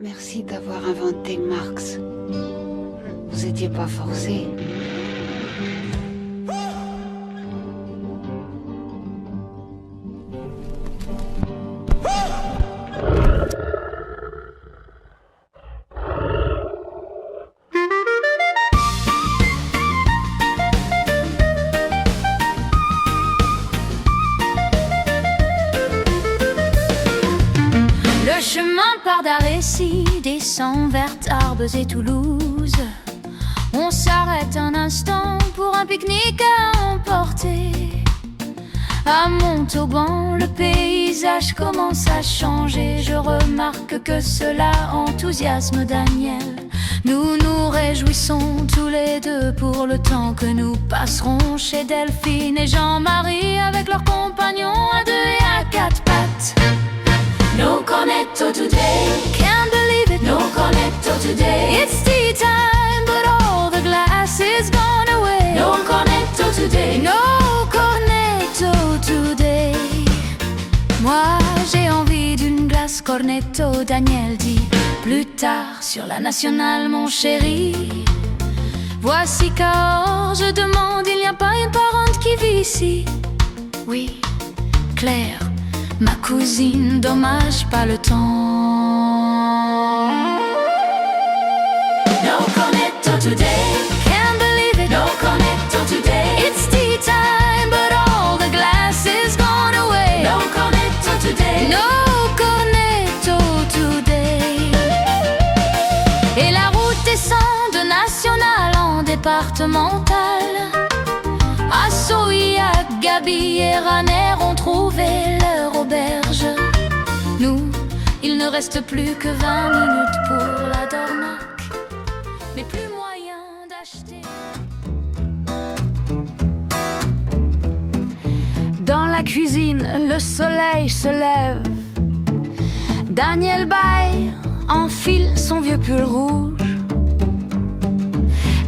Merci d'avoir inventé Marx. Vous étiez pas forcé. Le chemin part d'Arécie, descend vers Tarbes et Toulouse. On s'arrête un instant pour un pique-nique à emporter. À Montauban, le paysage commence à changer. Je remarque que cela enthousiasme Daniel. Nous nous réjouissons tous les deux pour le temps que nous passerons chez Delphine et Jean-Marie avec leurs compagnons à deux et à quatre pattes. No cornetto today, can't believe it. No cornetto today, it's tea time, but all the glass is gone away. No cornetto today, no cornetto today. Moi j'ai envie d'une glace cornetto, Daniel dit. Plus tard sur la nationale mon chéri, voici Cahors, je demande, il n'y a pas une parente qui vit ici? Oui, Claire, ma cousine, dommage pas le temps. No cornetto today, can't believe it. No cornetto today, it's tea time, but all the glass is gone away. No cornetto today, no cornetto today. Et la route descend de nationale en départementale. À Sauillac, Gabi et Raner ont trouvé leur auberge. Nous, il ne reste plus que 20 minutes pour la Dornac, mais plus moyen d'acheter. Dans la cuisine, le soleil se lève. Daniel Baye enfile son vieux pull rouge.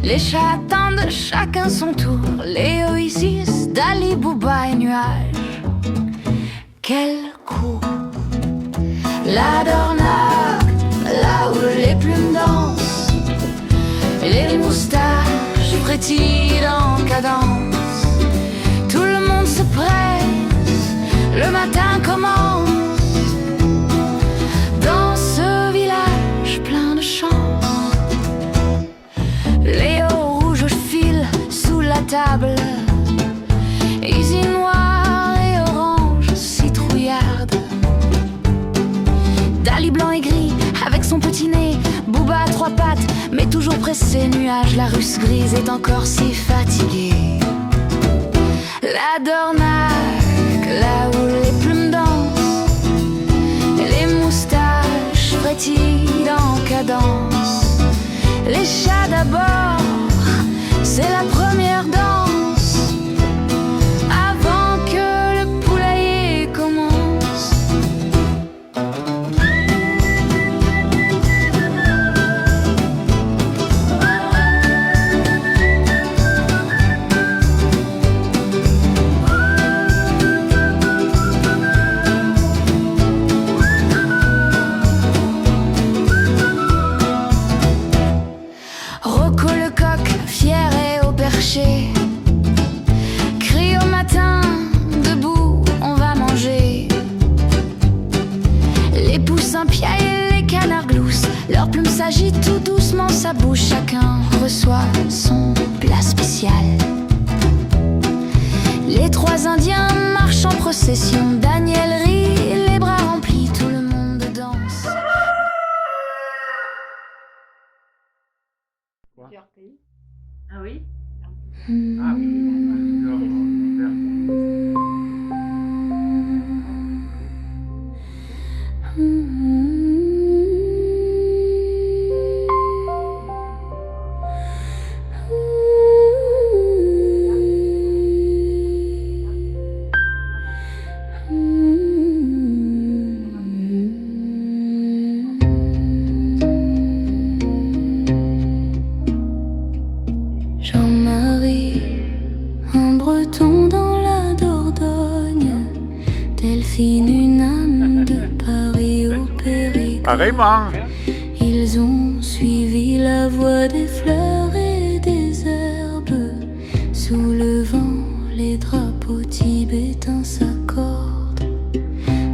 Les chats attendent chacun son tour. Léo, Isis, Dali, Bouba et Nuage. Quel coup! La Dornac, là où les plumes dansent, et les moustaches frétillent en cadence. Tout le monde se presse, le matin commence. Dans ce village plein de chance, Léo rouge file sous la table, Easy noir et orange citrouillarde, Dali blanc et gris avec son petit nez, Booba à trois pattes mais toujours pressé, Nuage la russe grise est encore si fatiguée. La Dornac, là où les plumes dansent, et les moustaches frétillent en cadence. Les chats d'abord, c'est la première danse, avant que le poulailler commence. Rocco le coq, fier et au perché, crie au matin, debout, on va manger. Les poussins piaillent et les canards gloussent, leurs plumes s'agitent tout doucement, sa bouche. Chacun reçoit son plat spécial. Les trois Indiens marchent en procession, Daniel rit, les bras remplis, tout le monde danse. Plusieurs pays. Ah oui? Ah oui, Jean-Marie, un breton Carrément. Ils ont suivi la voie des fleurs et des herbes. Sous le vent, les drapeaux tibétains s'accordent.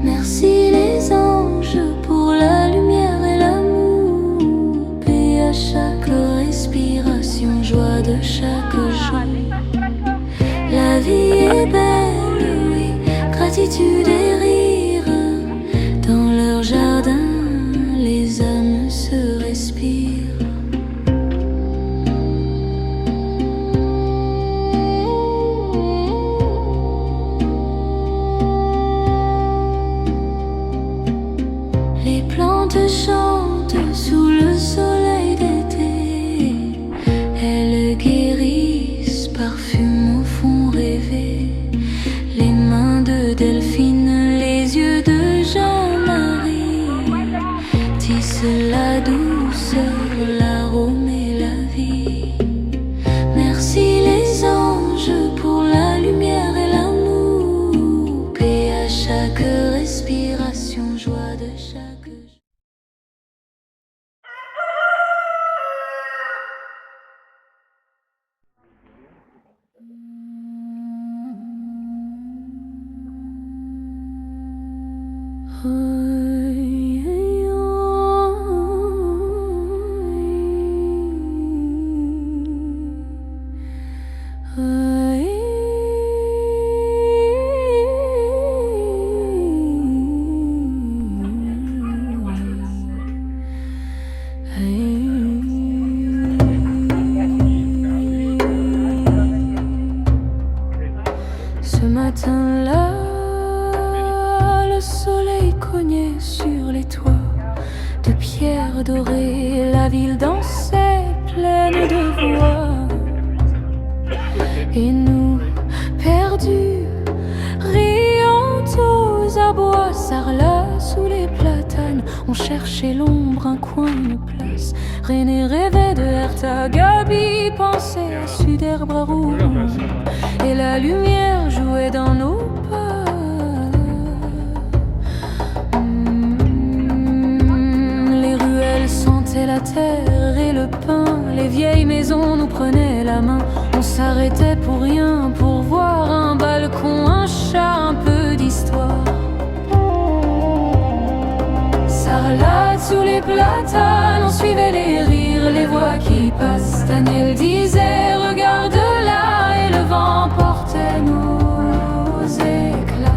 Merci les anges pour la lumière et l'amour. Paix à chaque respiration, joie de chaque jour. La vie est belle, oui, gratitude et rire. Dans leur jardin, les âmes se respirent. Les plantes chantent sous le soleil d'été. Elles guérissent, parfument, font rêver. Les mains de Delphine, les yeux de Jean-Marie tissent la douceur, l'arôme et la vie. Merci les anges pour la lumière et l'amour. Paix à chaque respiration, joie de chaque jour. Ce matin-là, le soleil cognait sur les toits de pierre dorée. La ville dansait pleine de voix. Et nous, perdus, riant aux abois, Sarlat sous les platanes, on cherchait l'ombre, un coin, une place. René rêvait de Hertha, Gabi pensait à Suderbe rouge. Et la lumière jouait dans nos pas. Les ruelles sentaient la terre et le pain. Les vieilles maisons nous prenaient la main. On s'arrêtait pour rien, pour voir un balcon, un chat, un peu d'histoire. Sarlat sous les platanes, on suivait les rires, les voix qui passent. Daniel disait regarde là, et le vent portait nos éclats.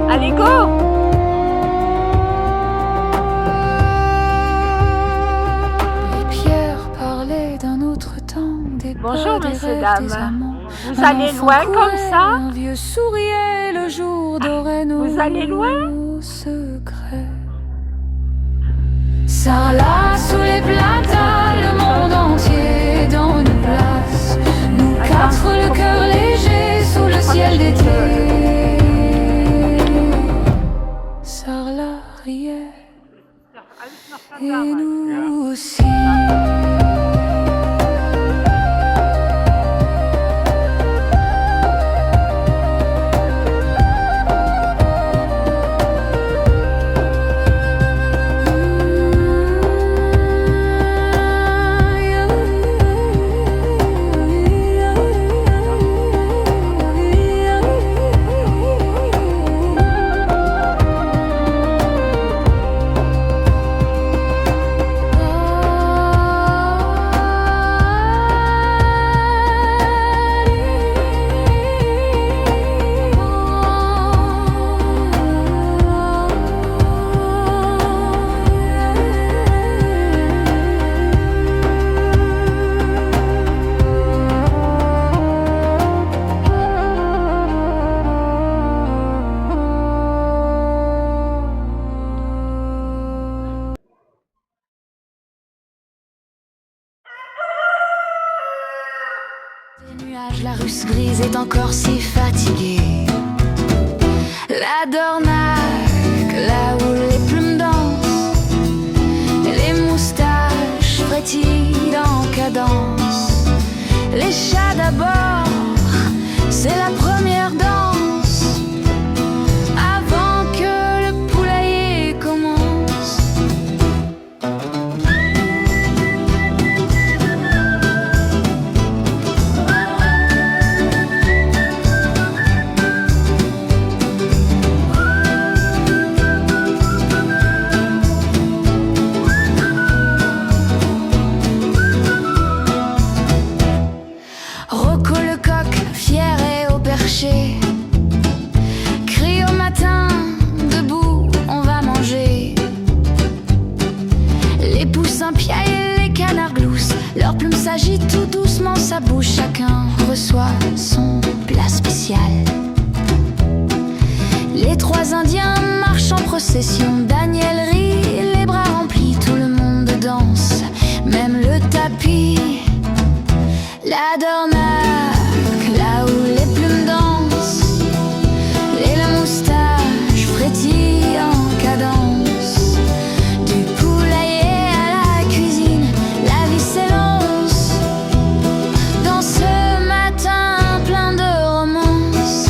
Allez, go! Les pierres parlaient d'un autre temps, des Bonjour, pas, des messieurs, rêves, dames. des amants. Vous Un allez enfant loin courait, comme ça? Un vieux souriait, le jour dorait nos Vous allez loin? secrets. Sarlat sous les platanes, le monde entier dans une place. Nous quatre, le cœur léger sous le ciel d'été. Sarlat riait, et nous aussi. Des nuages, la russe grise est encore si fatiguée. La Dornac, là où les plumes dansent, les moustaches frétillent en cadence. Les chats d'abord, c'est la première danse, avant que le poulailler commence. Rocco le coq, fier et au perché, crie au matin, debout, on va manger. Les poussins piaillent, les canards gloussent, leurs plumes s'agitent tout doucement, sa bouche. Chacun reçoit son plat spécial. Les trois Indiens marchent en procession, Daniel rit, les bras remplis, tout le monde danse, même le tapis. La Dornac, là où les plumes dansent, et la moustache frétille en cadence. Du poulailler à la cuisine, la vie s'élance dans ce matin plein de romance.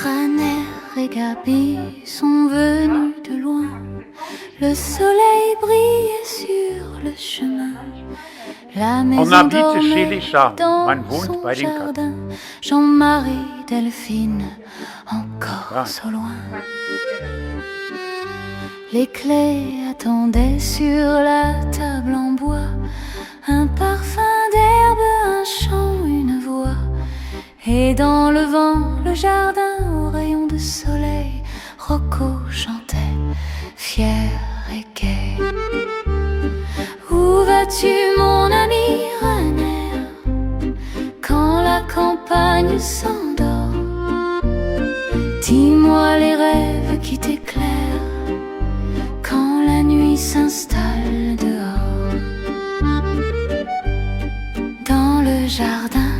Raner et Gabi sont venus de loin. Le soleil brillait sur le chemin. La maison habite dormait chez les chats. dans Man wohnt son bei den Katzen. jardin. Jean-Marie, Delphine, encore Ah. so loin. Les clés attendaient sur la table en bois. Un parfum d'herbe, un chant, une voix. Et dans le vent, le jardin aux rayons de soleil, Rocco chantait, fier et gai. Où vas-tu, mon ami Rainer, quand la campagne s'endort? Dis-moi les rêves qui t'éclairent quand la nuit s'installe dehors. Dans le jardin,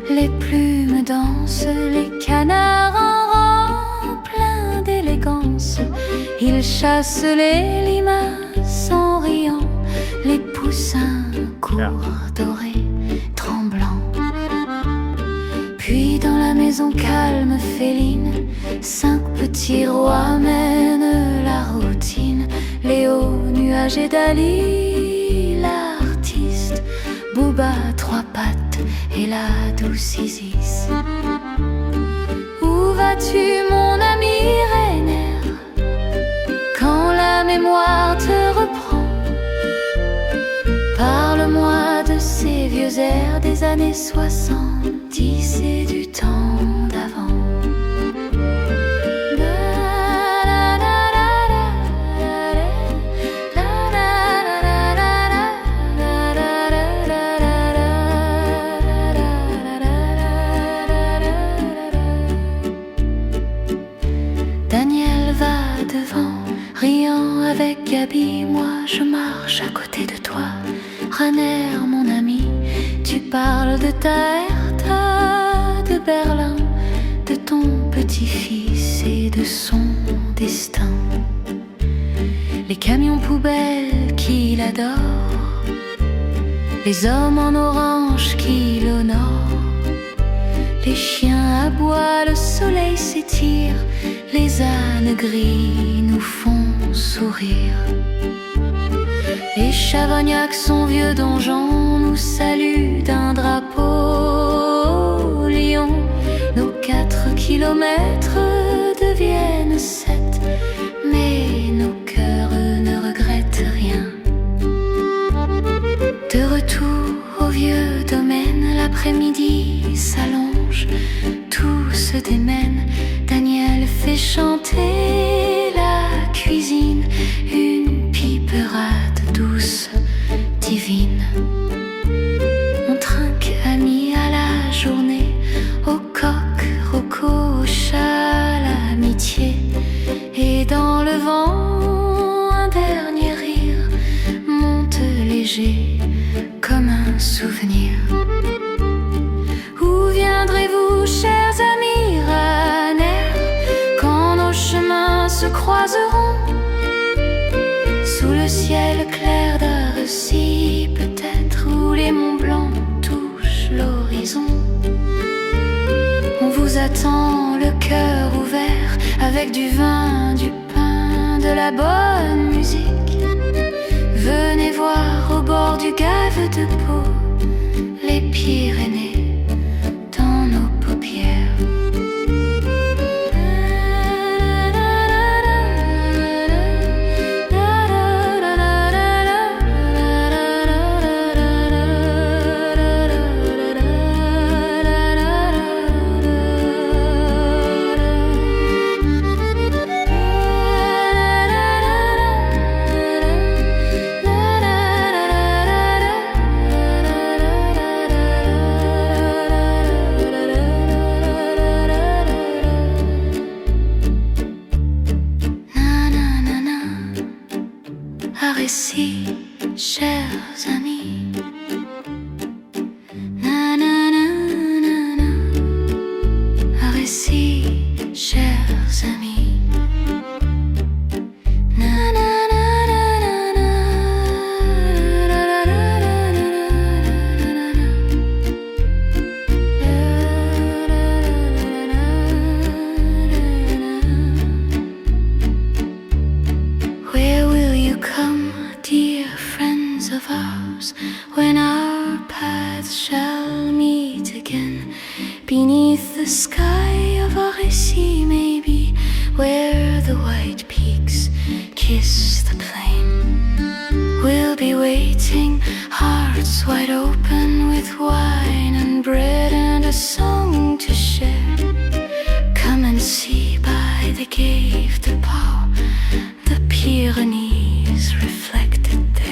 les plumes dansent, les canards en rang plein d'élégance. Ils chassent les limaces en riant, les poussins courent dorés, tremblants. Puis dans la maison calme féline, 5 petits rois mènent la routine. Léo, Nuage et Dali, l'artiste, Booba, 3 pattes et la douce Isis. Où vas-tu, mon ami Rainer, quand la mémoire te reprend? Parle-moi de ces vieux airs des années 70 et du temps d'avant. Daniel va devant, riant avec Gabi. Moi je marche à côté de toi. Raner, mon ami, tu parles de ta Hertha, de Berlin, de ton petit-fils et de son destin. Les camions poubelles qu'il adore, les hommes en orange qui l'honorent. Les chiens aboient, le soleil s'étire, les ânes gris nous font sourire. Les Chavognacs, son vieux donjon, nous salue d'un drapeau. Lyon, nos 4 kilomètres deviennent 7, mais nos cœurs ne regrettent rien. De retour au vieux domaine, l'après-midi s'allonge, tout se démène. Daniel fait chanter la cuisine, une piperade douce, divine. On trinque amis à la journée, au coq, roco, au chat, l'amitié. Et dans le vent, un dernier rire monte léger comme un souvenir. Où viendrez-vous, chers amis râleurs, quand nos chemins se croiseront? Sous le ciel clair d'Arcy, peut-être, où les monts blancs touchent l'horizon. On vous attend le cœur ouvert, avec du vin, du pain, de la bonne musique. Venez voir au bord du gave de Pau les Pyrénées dans nos paupières. Arrêcy, chers amis. Nananana. Arrêcy, chers amis. Where will you come, dear friends of ours, when our paths shall meet again? Beneath the sky of Arrêcy, maybe, where the white peaks kiss the plain. We'll be waiting, hearts wide open, with wine and bread and a song to share. Come and see by the Gave de Pau, the Pyrenees reflected there.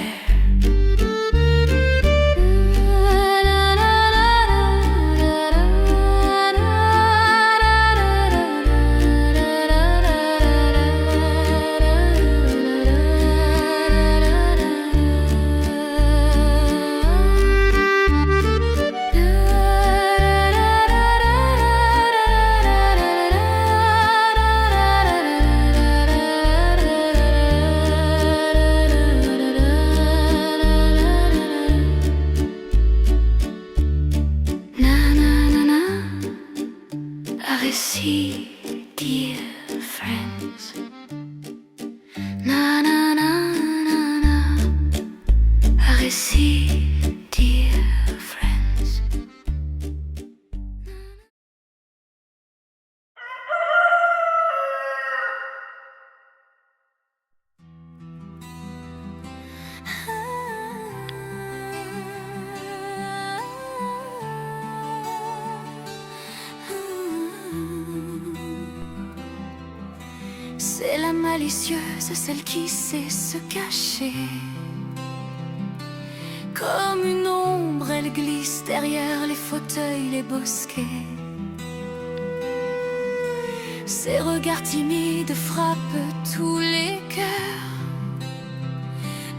Arrêcy, dear friends. Na na na na na. Arrêcy, dear friends. C'est la malicieuse, celle qui sait se cacher. Comme une ombre, elle glisse derrière les fauteuils, les bosquets. Ses regards timides frappent tous les cœurs.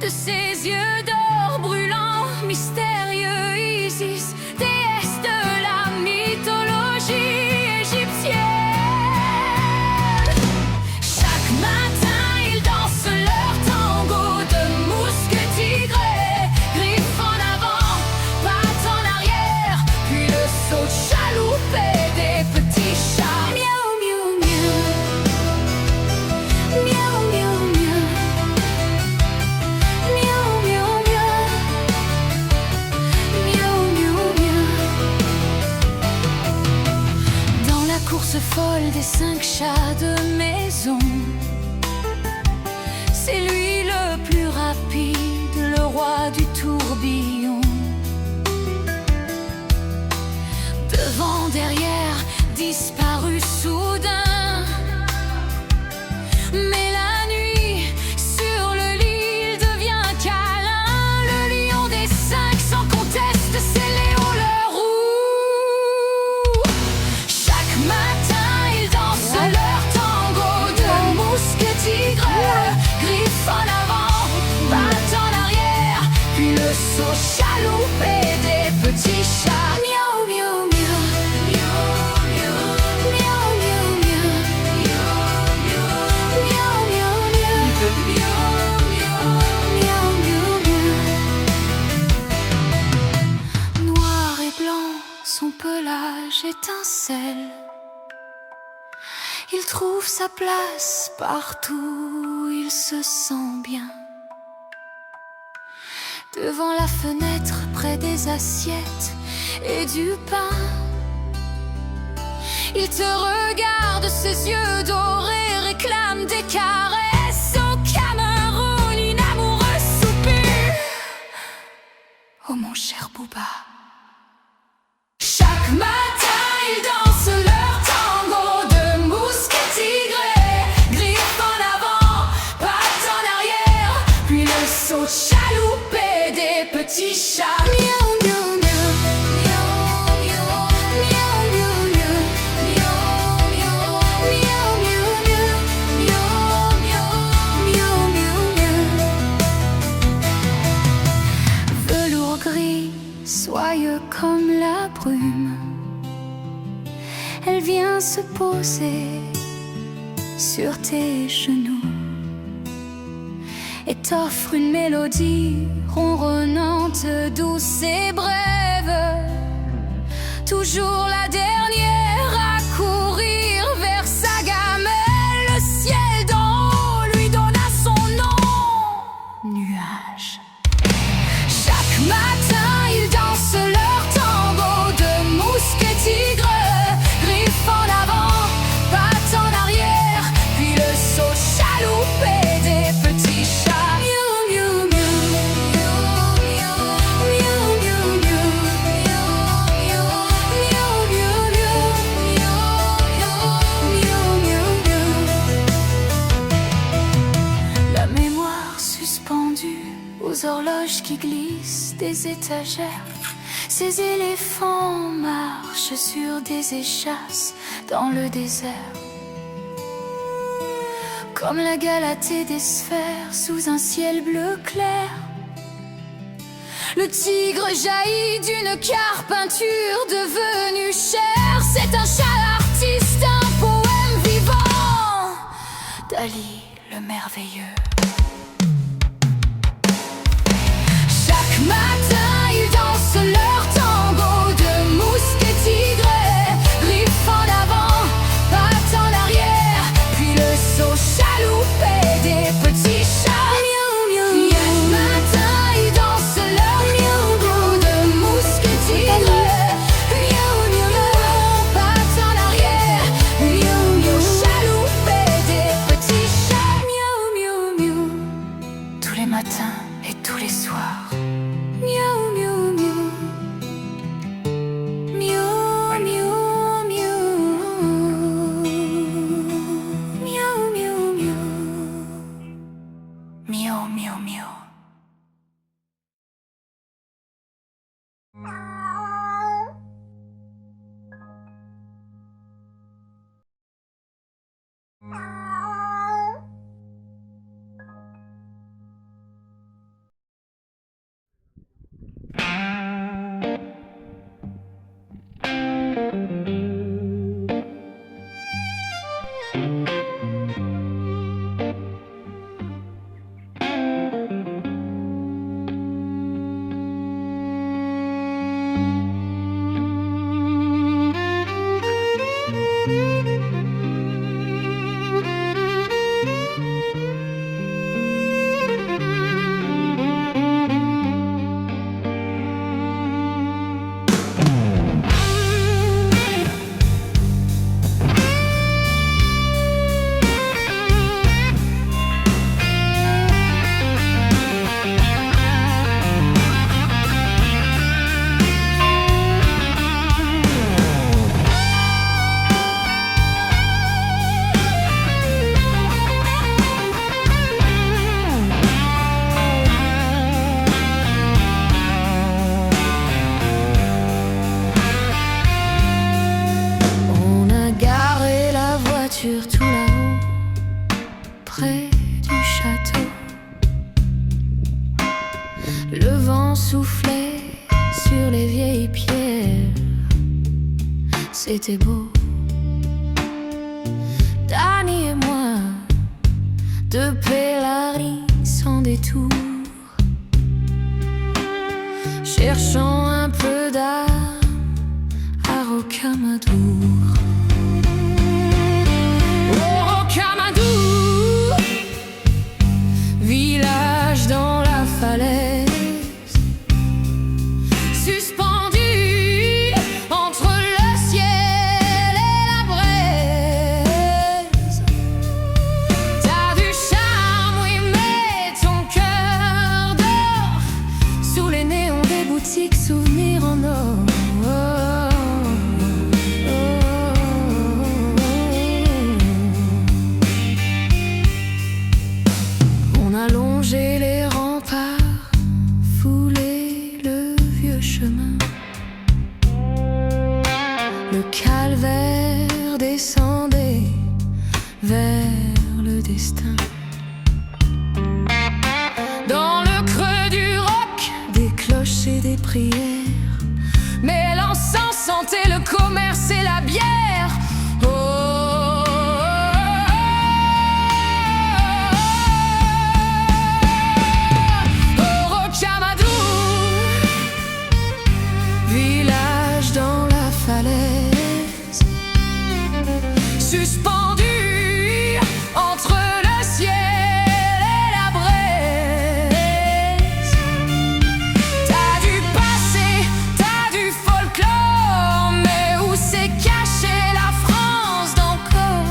De ses yeux d'or brûlants, mystérieux, Isis, déesse de la mythologie égyptienne. Chaque matin, ils dansent leur tango de mousquetigrés. Griffes en avant, pattes en arrière, puis le saut de chaloupé des petits chats. Miaou, miaou, miaou. Miaou, miaou, miaou. Miaou, miaou, des 5 chats de maison. C'est lui le plus rapide, le roi du tourbillon. Devant, derrière, disparu soudain. Mais la nuit, sur le lit, il devient câlin. Le lion des 5 sans conteste, c'est Léo le roux. Chaque matin, ils dansent leur tango de mousque-tigre. Griffes en avant, pattes en arrière, puis le saut chaloupé des petits chats. Miaou, miaou, miaou. Miaou, miaou, miaou, miaou. Miaou, miaou, miaou. Miaou, miaou, miaou. Noir et blanc, son pelage étincelle. Il trouve sa place partout, il se sent bien. Devant la fenêtre, près des assiettes et du pain, il te regarde, ses yeux dorés réclament des caresses. Au Cameroun, une amoureuse soupire. Oh mon cher Booba. Chaque matin, ils dansent leur tango de mousque-tigre. Griffes en avant, pattes en arrière, puis le saut chaloupé des petits chats. Miaou, miaou, miaou. Miaou, miaou. Miaou, miaou, miaou. Miaou, miaou, miaou. Miaou, miaou, miaou. Velours gris, soyeux comme la brume, elle vient se poser sur tes genoux et t'offre une mélodie ronronnante, douce et brève. Toujours la dernière à courir vers sa gamelle. Le ciel d'en haut lui donna son nom, nuage. Chaque matin, ils dansent leur tango de mousque-tigre. Griffes en avant, pattes en arrière, puis le saut chaloupé des petits chats. Miaou, miaou, miaou. Miaou, miaou, miaou. Miaou, miaou, miaou. Miaou, miaou, miaou. La mémoire suspendue aux horloges qui glissent des étagères. Ces éléphants marchent sur des échasses dans le désert. Comme la Galatée des sphères sous un ciel bleu clair. Le tigre jaillit d'une carpeinture devenue chair. C'est un chat artiste, un poème vivant. Dali le merveilleux. Chaque matin, ils dansent leur tango de mousque-tigre. Griffes en avant, pattes en arrière, puis le saut chaloupé des petits chats. Miaou, miaou. Chaque matin, ils dansent leur tango de mousque-tigre. Miaou, miaou, pattes en arrière, miaou, miaou, chaloupé des petits chats. Miaou, miaou, miaou. soufflait sur les vieilles pierres. C'était beau. Dani et moi, de Pellari sans détour, cherchant un peu d'âme à Rocamadour. Rocamadour, village dans la falaise, suspendu entre le ciel et la braise. T'as du charme, oui, mais ton cœur dort sous les néons des boutiques, souvenirs en or. On a longé les remparts, foulé le vieux chemin. Le calvaire descendait vers le destin. Dans le creux du roc, des cloches et des prières, mais l'encens sentait le commerce et la bière. Village dans la falaise, suspendu entre le ciel et la braise. T'as du passé, t'as du folklore, mais où s'est cachée la France d'encore?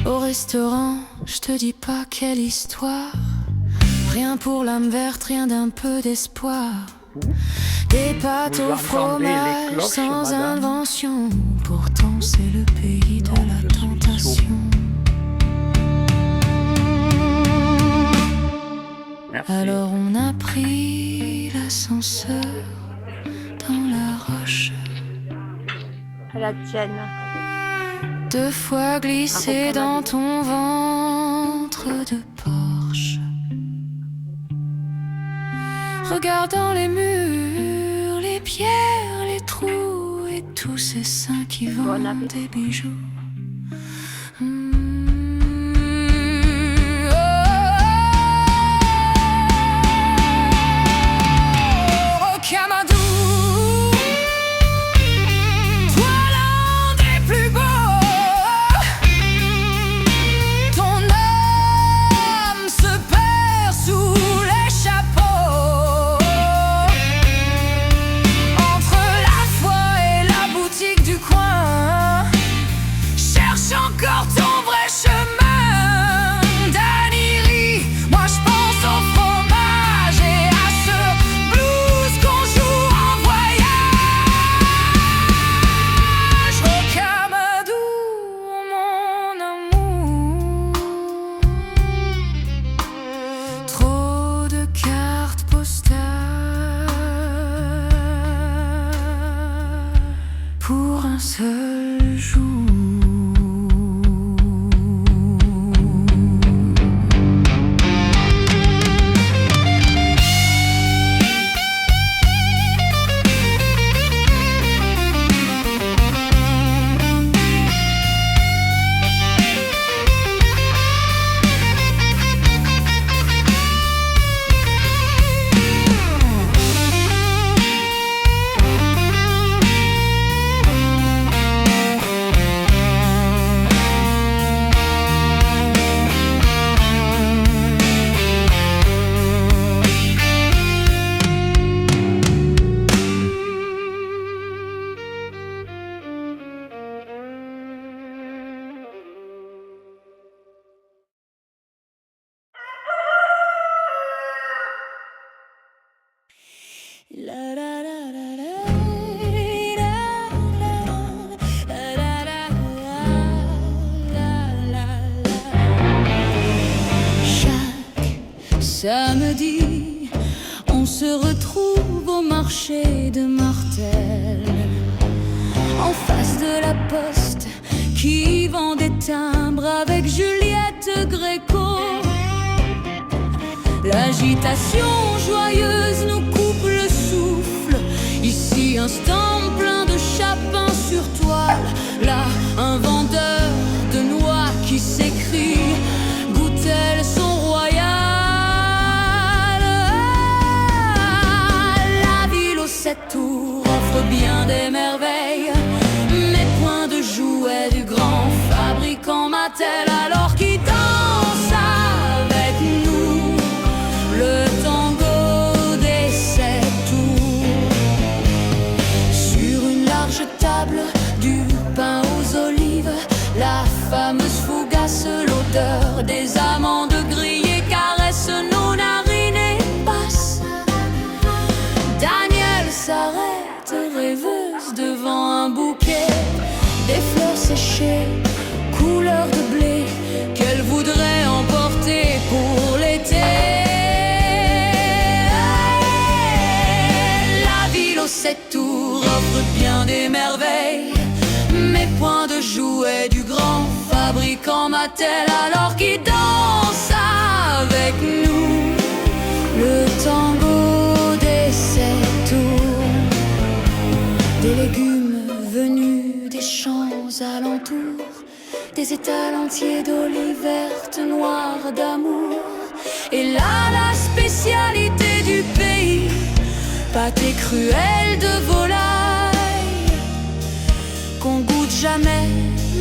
Au restaurant, je te dis pas quelle histoire. Rien pour l'âme verte, rien d'un peu d'espoir. Des pâtes au fromage sans invention. Pourtant c'est le pays de la tentation. Merci. Alors on a pris l'ascenseur dans la roche. À la tienne. 2 fois glissé dans ton ventre de Porsche. Regardant les murs, les pierres, les trous et tous ces saints qui vendent des bijoux. Rocamadour, toi l'un des plus beaux. Ton âme se perd sous les chapeaux. Entre la foi et la boutique du coin, cherche encore ton vrai chemin. Daniri, moi je pense au fromage et à ce blues qu'on joue en voyage. Rocamadour, mon amour, trop de cartes postales pour un seul jour. Chaque samedi, on se retrouve au marché de Martel, en face de la poste, timbre avec Juliette Gréco. L'agitation joyeuse nous coupe le souffle. Ici un stand plein de chapins sur toile. Là un vendeur de noix qui s'écrie: goûte-t-elle son royal? La ville aux 7 tours offre bien des merveilles, mais point de jouets du grand fabricant Mattel, alors qui danse avec nous le tango des 7 tours. Sur une large table, du pain aux olives, la fameuse fougasse, l'odeur des amandes grillées caresse nos narines et passe. Daniel s'arrête rêveuse devant un bouquet, des fleurs séchées, couleur de blé, qu'elle voudrait emporter pour l'été. La ville aux 7 tours offre bien des merveilles, mais point de jouets du grand fabricant Mattel, alors qui danse avec nous le tango des 7 tours. Des légumes venus des champs alentours, des étals entiers d'olives vertes noires d'amour. Et là la spécialité du pays, pâté cruel de volaille, qu'on goûte jamais,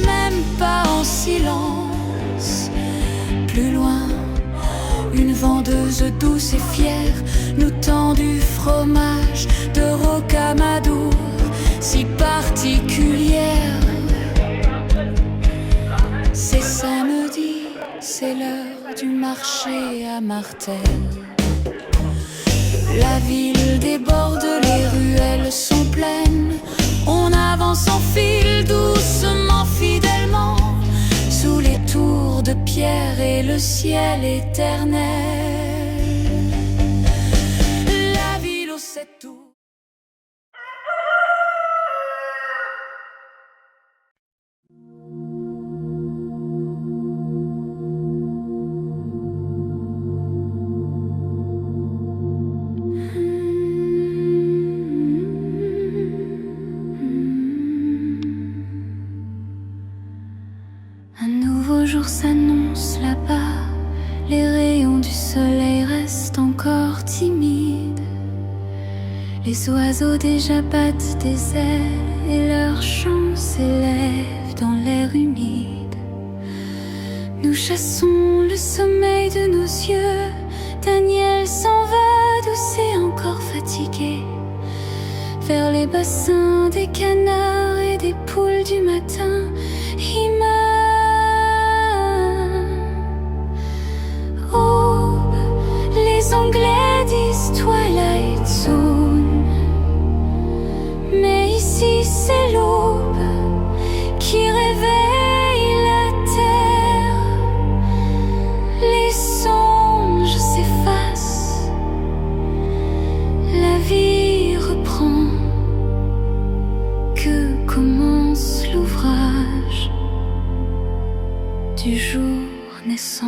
même pas en silence. Plus loin, une vendeuse douce et fière nous tend du fromage de rocamadour, si particulière. C'est samedi, c'est l'heure du marché à Martel. La ville déborde, les ruelles sont pleines. On avance en file doucement, fidèlement, sous les tours de pierre et le ciel éternel. La ville aux 7 tours. Un nouveau jour s'annonce là-bas, les rayons du soleil restent encore timides. Les oiseaux déjà battent des ailes et leur chant s'élève dans l'air humide. Nous chassons le sommeil de nos yeux, Daniel s'en va douce et encore fatigué, vers les bassins des canards et des poules du matin. Il meurt. Les Anglais disent Twilight Zone, mais ici c'est l'aube qui réveille la terre. Les songes s'effacent, la vie reprend. Que commence l'ouvrage du jour naissant.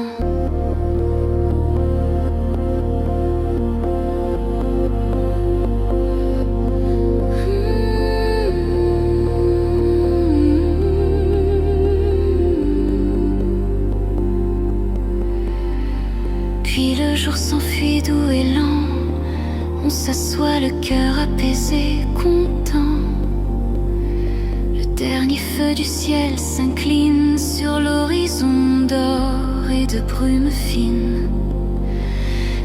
Puis le jour s'enfuit doux et lent, on s'assoit le cœur apaisé, content. Le dernier feu du ciel s'incline sur l'horizon d'or et de brume fine.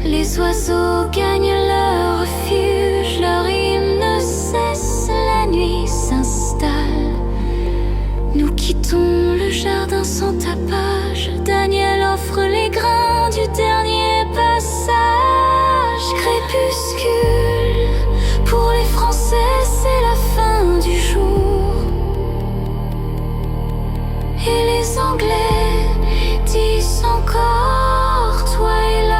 Les oiseaux gagnent leur refuge, leur hymne cesse, la nuit s'installe. Nous quittons le jardin sans tapage, Daniel offre les grains du dernier passage. Crépuscule, pour les Français c'est la fin du jour. Et les Anglais disent encore Twilight.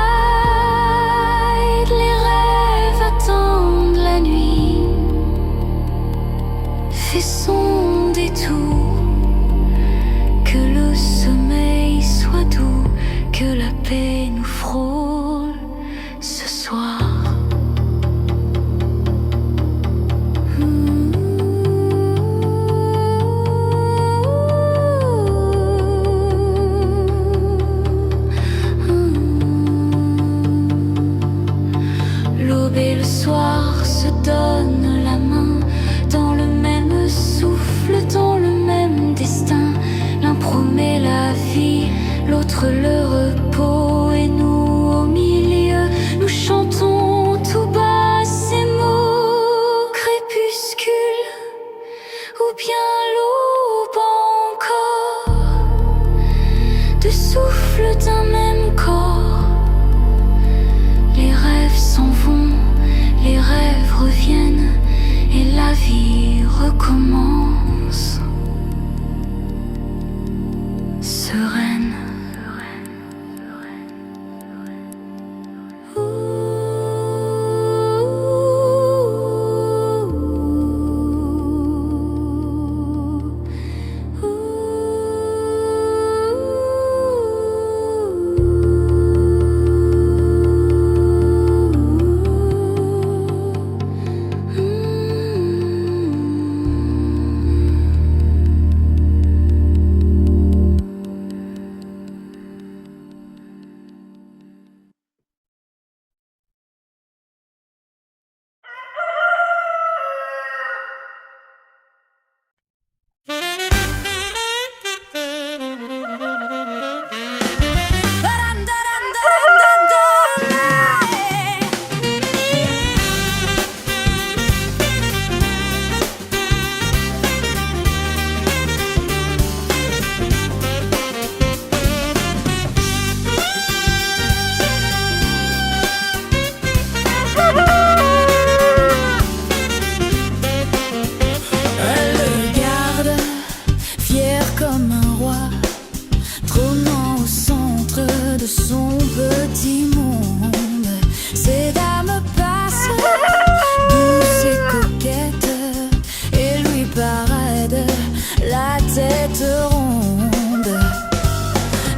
Les rêves attendent la nuit, fait son détour, que le plus d'un même corps. Les rêves s'en vont, les rêves reviennent, et la vie recommence. Sereine.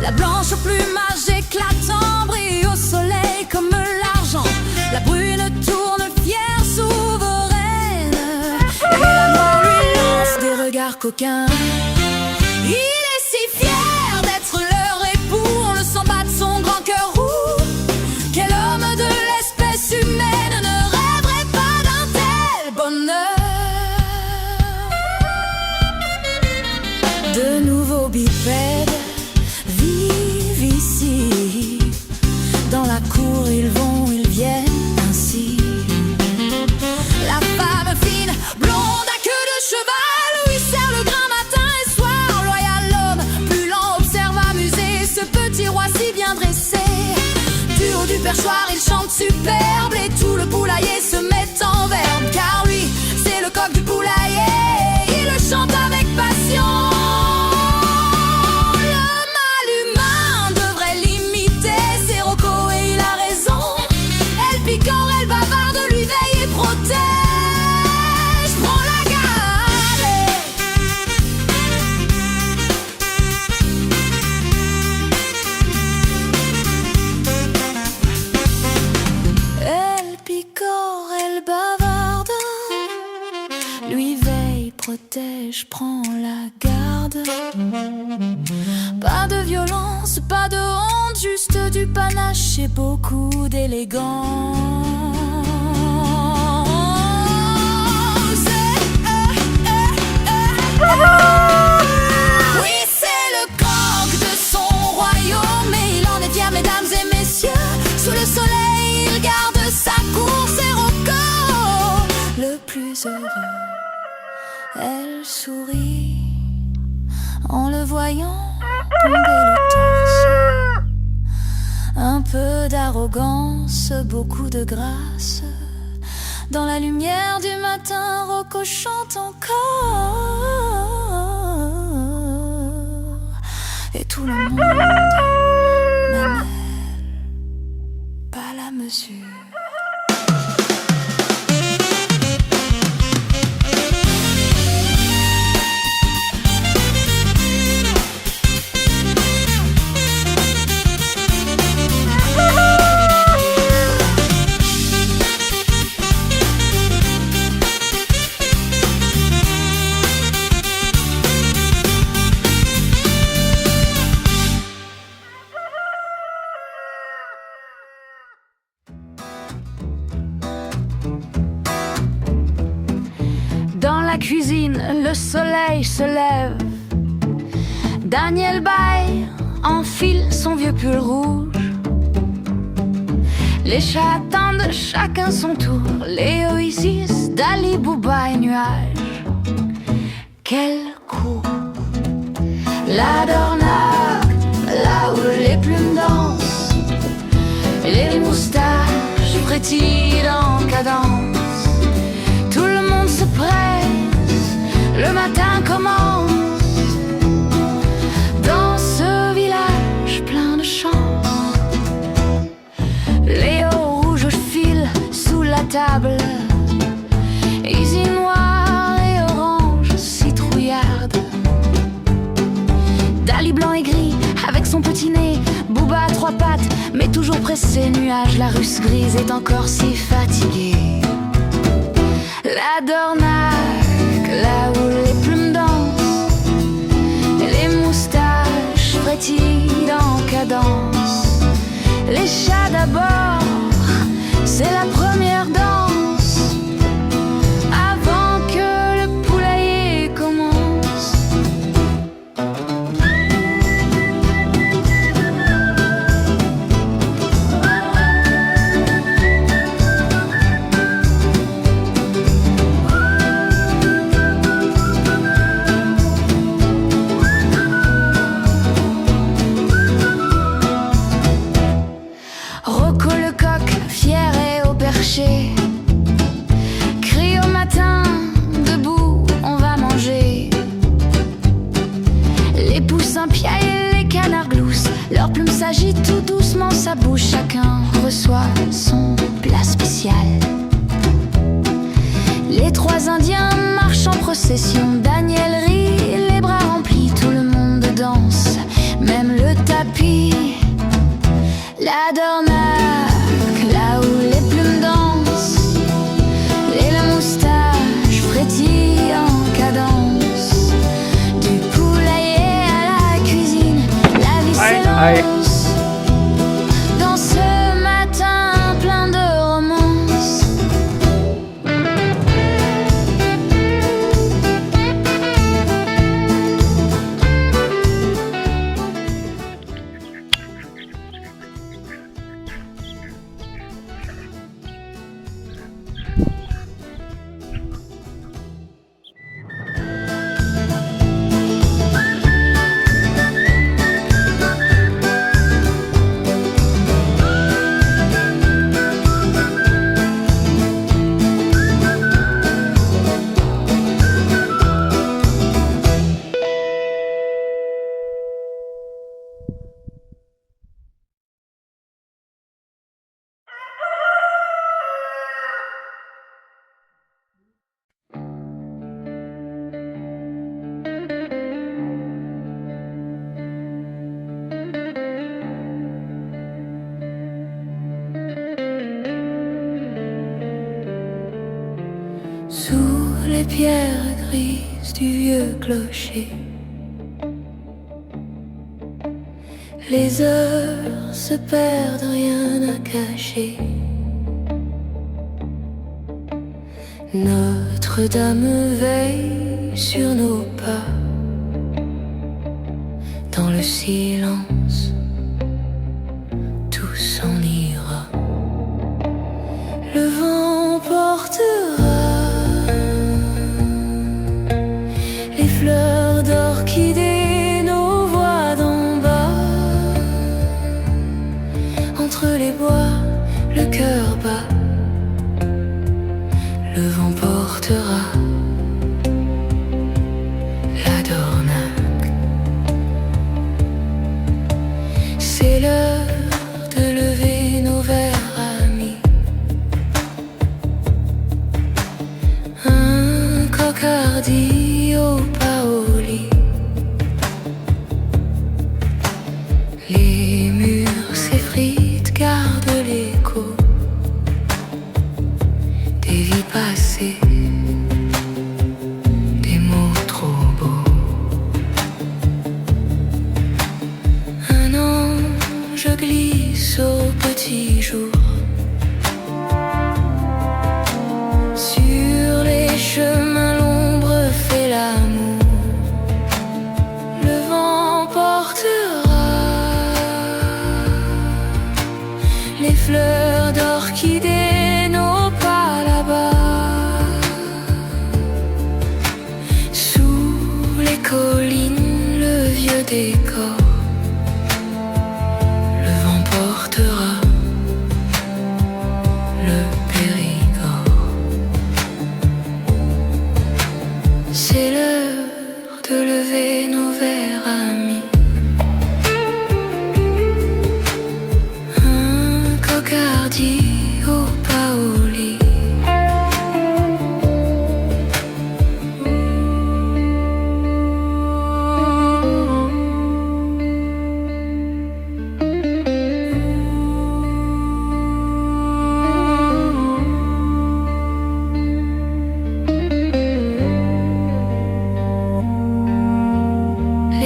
La blanche au plumage éclatant brille au soleil comme l'argent. La brune tourne fière, souveraine, et la noire lui lance des regards coquins. Il est si fier d'être leur époux, on le sent battre son grand cœur roux. Quel homme de l'espèce humaine ne rêverait pas d'un tel bonheur? De nouveaux bipèdes vivent ici. Dans la cour ils vont, ils viennent ainsi. La femme fine, blonde à queue de cheval, lui sert le grain matin et soir. Loyal homme, plus lent, observe amusé ce petit roi si bien dressé. Du haut du perchoir il chante superbe, et tout le poulailler se met en verbe. Car lui, c'est le coq du poulailler, il le chante avec passion. Protège, prends la garde. Pas de violence, pas de honte, juste du panache et beaucoup d'élégance. Oui, c'est le coq de son royaume, et il en est fier, mesdames et messieurs. Sous le soleil, il garde sa cour, c'est Rocco, le plus heureux. Elle sourit en le voyant tomber le torse. Un peu d'arrogance, beaucoup de grâce. Dans la lumière du matin, Rocco chante encore. Et tout le monde, même elle, pas la mesure. Dans la cuisine, le soleil se lève. Daniel Bay enfile son vieux pull rouge. Les chats attendent chacun son tour. Léo, Isis, Dali, Bouba et Nuage. Quel coup! La Dornac, là où les plumes Les moustaches frétillent en cadence. Tout le monde se presse, le matin commence. Dans ce village plein de chance, les hauts rouges filent sous la table. Easy noir et orange citrouillarde. Dali blanc et gris avec son petit nez. Booba à trois pattes mais toujours pressé. Nuage, la russe grise est encore si fatiguée. La Dornac, là où les plumes dansent. Les moustaches frétillent en cadence. Les chats d'abord, c'est la première danse. Avant que le poulailler commence. Rocco le coq, fier et au perché, crie au matin, debout, on va manger. Les poussins piaillent et les canards gloussent. Leurs plumes s'agitent tout doucement, sa bouche. Chacun reçoit son plat spécial. Les trois Indiens marchent en procession. Daniel rit, les bras remplis. Tout le monde danse, même le tapis. La Dornac, là où les plumes dansent. Et la moustache frétille en cadence. Du poulailler à la cuisine, la vie s'élance. Dans ce matin plein de romance. Sous les pierres grises du vieux clocher, les heures se perdent, rien à cacher. Notre-Dame veille sur nos pas. Dans le silence, tout s'en ira. Le vent portera les fleurs d'orchidées, nos voix d'en bas. Entre les bois, le cœur bat. Le vent portera la Dornac. C'est l'heure de lever nos verres amis. Un cocardi au pas au lit. Les murs s'effritent, gardent l'écho des vies passées, des mots trop beaux. Un ange glisse au petit jour sur les chemins, l'ombre fait l'amour. Le vent portera les fleurs d'orchidées, nos pas là-bas. Sous les collines, le vieux décor. Le vent portera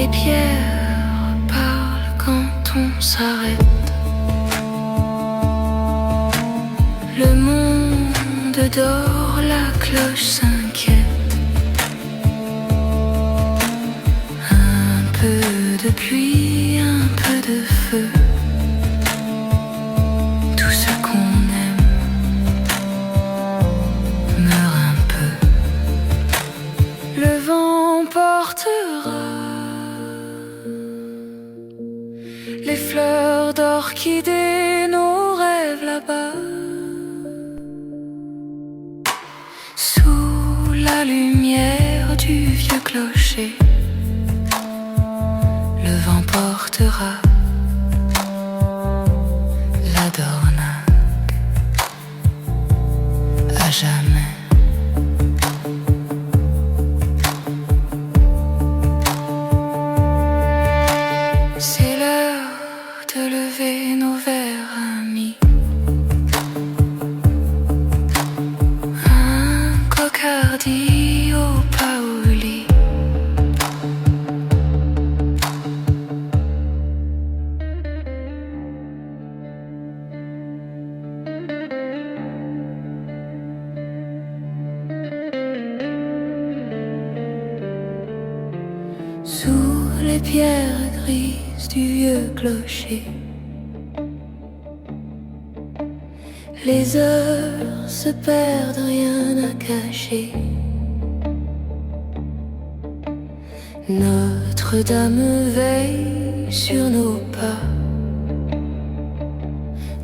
les pierres parlent quand on s'arrête. Le monde dort, la cloche s'inquiète. Un peu de pluie, un peu de feu. Tout ce qu'on aime meurt un peu. Le vent portera les fleurs d'orchidées, nos rêves là-bas. Sous la lumière du vieux clocher, le vent portera la dornaque à jamais. C'est l'heure de lever nos verres amis. Un cocardi au pas au lit. Sous les pierres grises du vieux clocher, les heures se perdent, rien à cacher. Notre-Dame veille sur nos pas.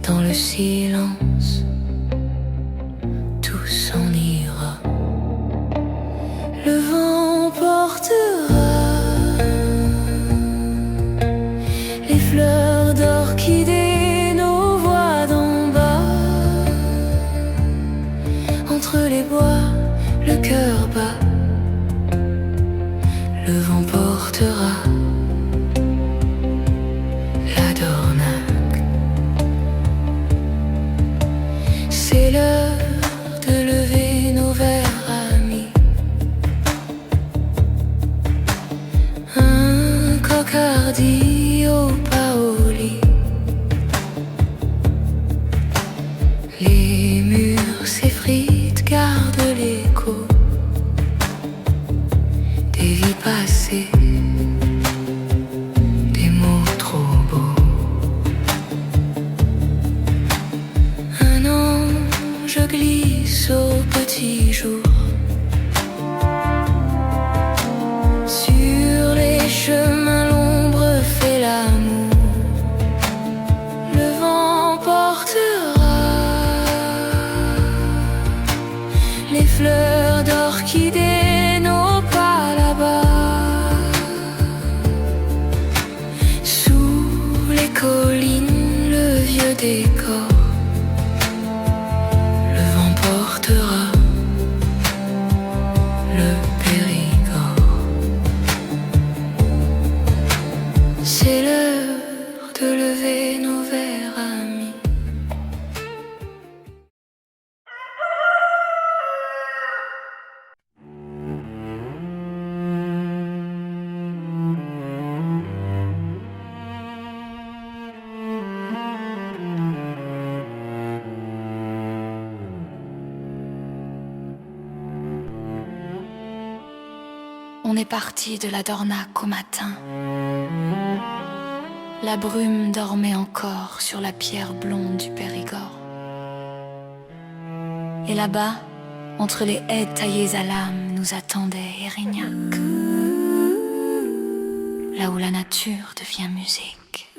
Dans le silence, tout s'en ira. Le vent portera les fleurs d'orchidées, nos voix d'en bas. Entre les bois, le cœur bat. Le vent portera la dornaque. C'est l'heure de lever nos verres amis. Un cocardi au pas au lit. Les murs s'effritent, gardent l'écho des vies passées, des mots trop beaux. Un ange glisse au petit jour sur les chemins, l'ombre fait l'amour. Le vent portera les fleurs d'orchidées, nos pas là-bas. Sous les collines, le vieux décor. Le vent portera le Périgord. C'est l'heure de lever nos verres amis. On est parti de la Dornaque au matin. La brume dormait encore sur la pierre blonde du Périgord. Et là-bas, entre les haies taillées à l'âme, nous attendait Érignac, là où la nature devient musique.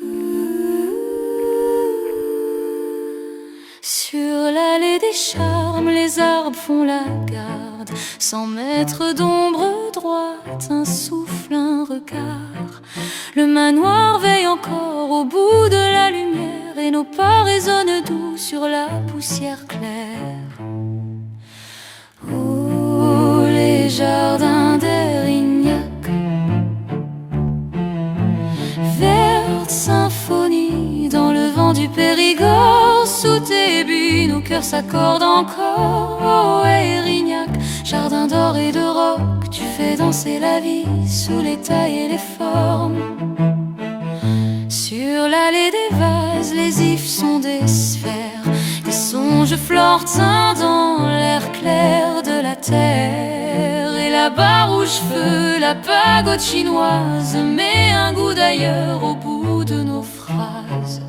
Sur l'allée des charmes, les arbres font la garde. 100 mètres d'ombre droite, un souffle, un regard. Le manoir veille encore au bout de la lumière, et nos pas résonnent doux sur la poussière claire. Oh, les jardins d'Érignac, verte symphonie dans le vent du Périgord. Sous tes buis, nos cœurs s'accordent encore. Oh, Érignac, jardin d'or et de roc, tu fais danser la vie sous les tailles et les formes. Sur l'allée des vases, les ifs sont des sphères, des songes flortins dans l'air clair de la terre. Et la barre aux cheveux, la pagode chinoise met un goût d'ailleurs au bout de nos phrases.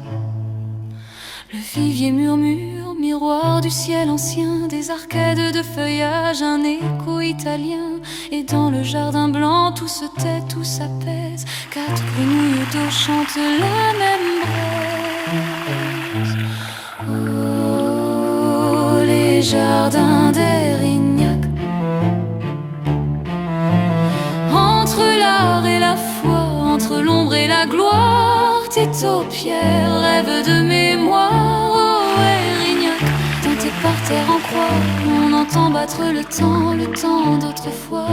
Le vivier murmure, miroir du ciel ancien, des arcades de feuillage, un écho italien. Et dans le jardin blanc, tout se tait, tout s'apaise. Quatre grenouilles d'eau chantent la même braise. Oh, les jardins d'Érignac. Entre l'art et la foi, entre l'ombre et la gloire, tes paupières rêvent de mémoire. Oh, Érignac, dans tes parterres en croix, on entend battre le temps d'autrefois.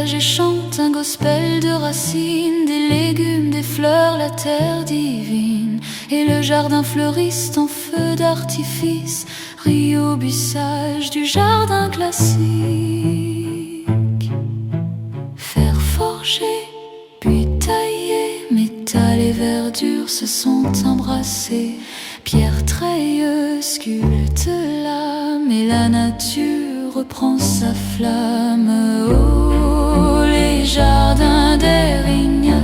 Et chante un gospel de racines, des légumes, des fleurs, la terre divine. Et le jardin fleuriste en feu d'artifice rit au buissage du jardin classique. Fer forgé, puis taillé, métal et verdure se sont embrassés. Pierre treilleuse sculpte l'âme et la nature reprend sa flamme. Oh, les jardins d'Érignac.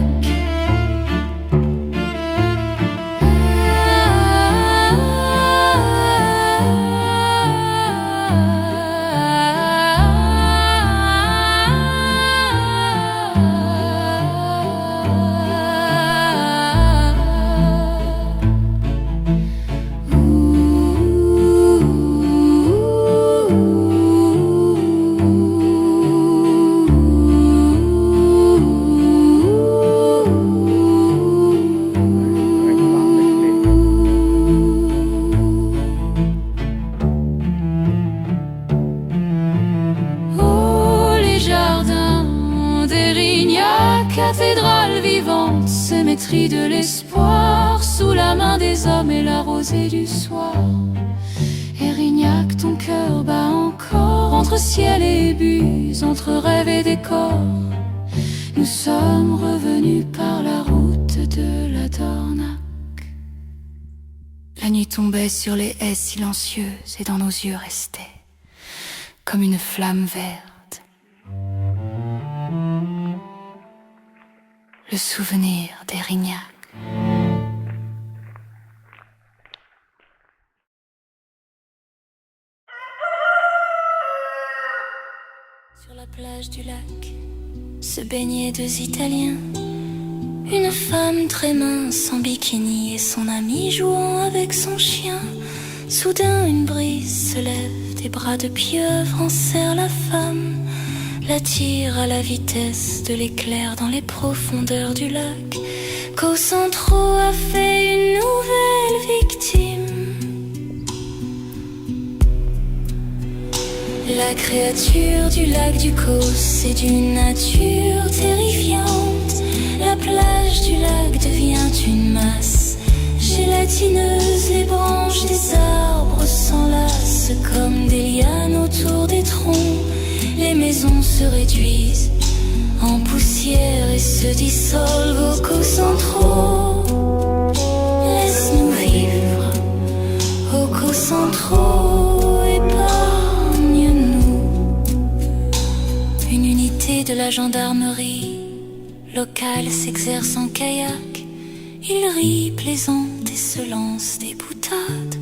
Cathédrale vivante, symétrie de l'espoir, sous la main des hommes et la rosée du soir. Érignac, ton cœur bat encore, entre ciel et buse, entre rêve et décor. Nous sommes revenus par la route de la Dornac. La nuit tombait sur les haies silencieuses et dans nos yeux restait comme une flamme verte le souvenir d'Érignac. Sur la plage du lac se baignaient deux Italiens, une femme très mince en bikini et son ami jouant avec son chien. Soudain une brise se lève, des bras de pieuvre enserrent la femme, l'attire à la vitesse de l'éclair dans les profondeurs du lac. Cocentro a fait une nouvelle victime. La créature du lac du Causse, c'est d'une nature terrifiante. La plage du lac devient une masse gélatineuse, les branches des arbres s'enlacent comme des lianes autour des troncs. Les maisons se réduisent en poussière et se dissolvent au Cocentro. Laisse-nous vivre au Cocentro, épargne-nous. Une unité de la gendarmerie locale s'exerce en kayak. Il rit, plaisante et se lance des boutades.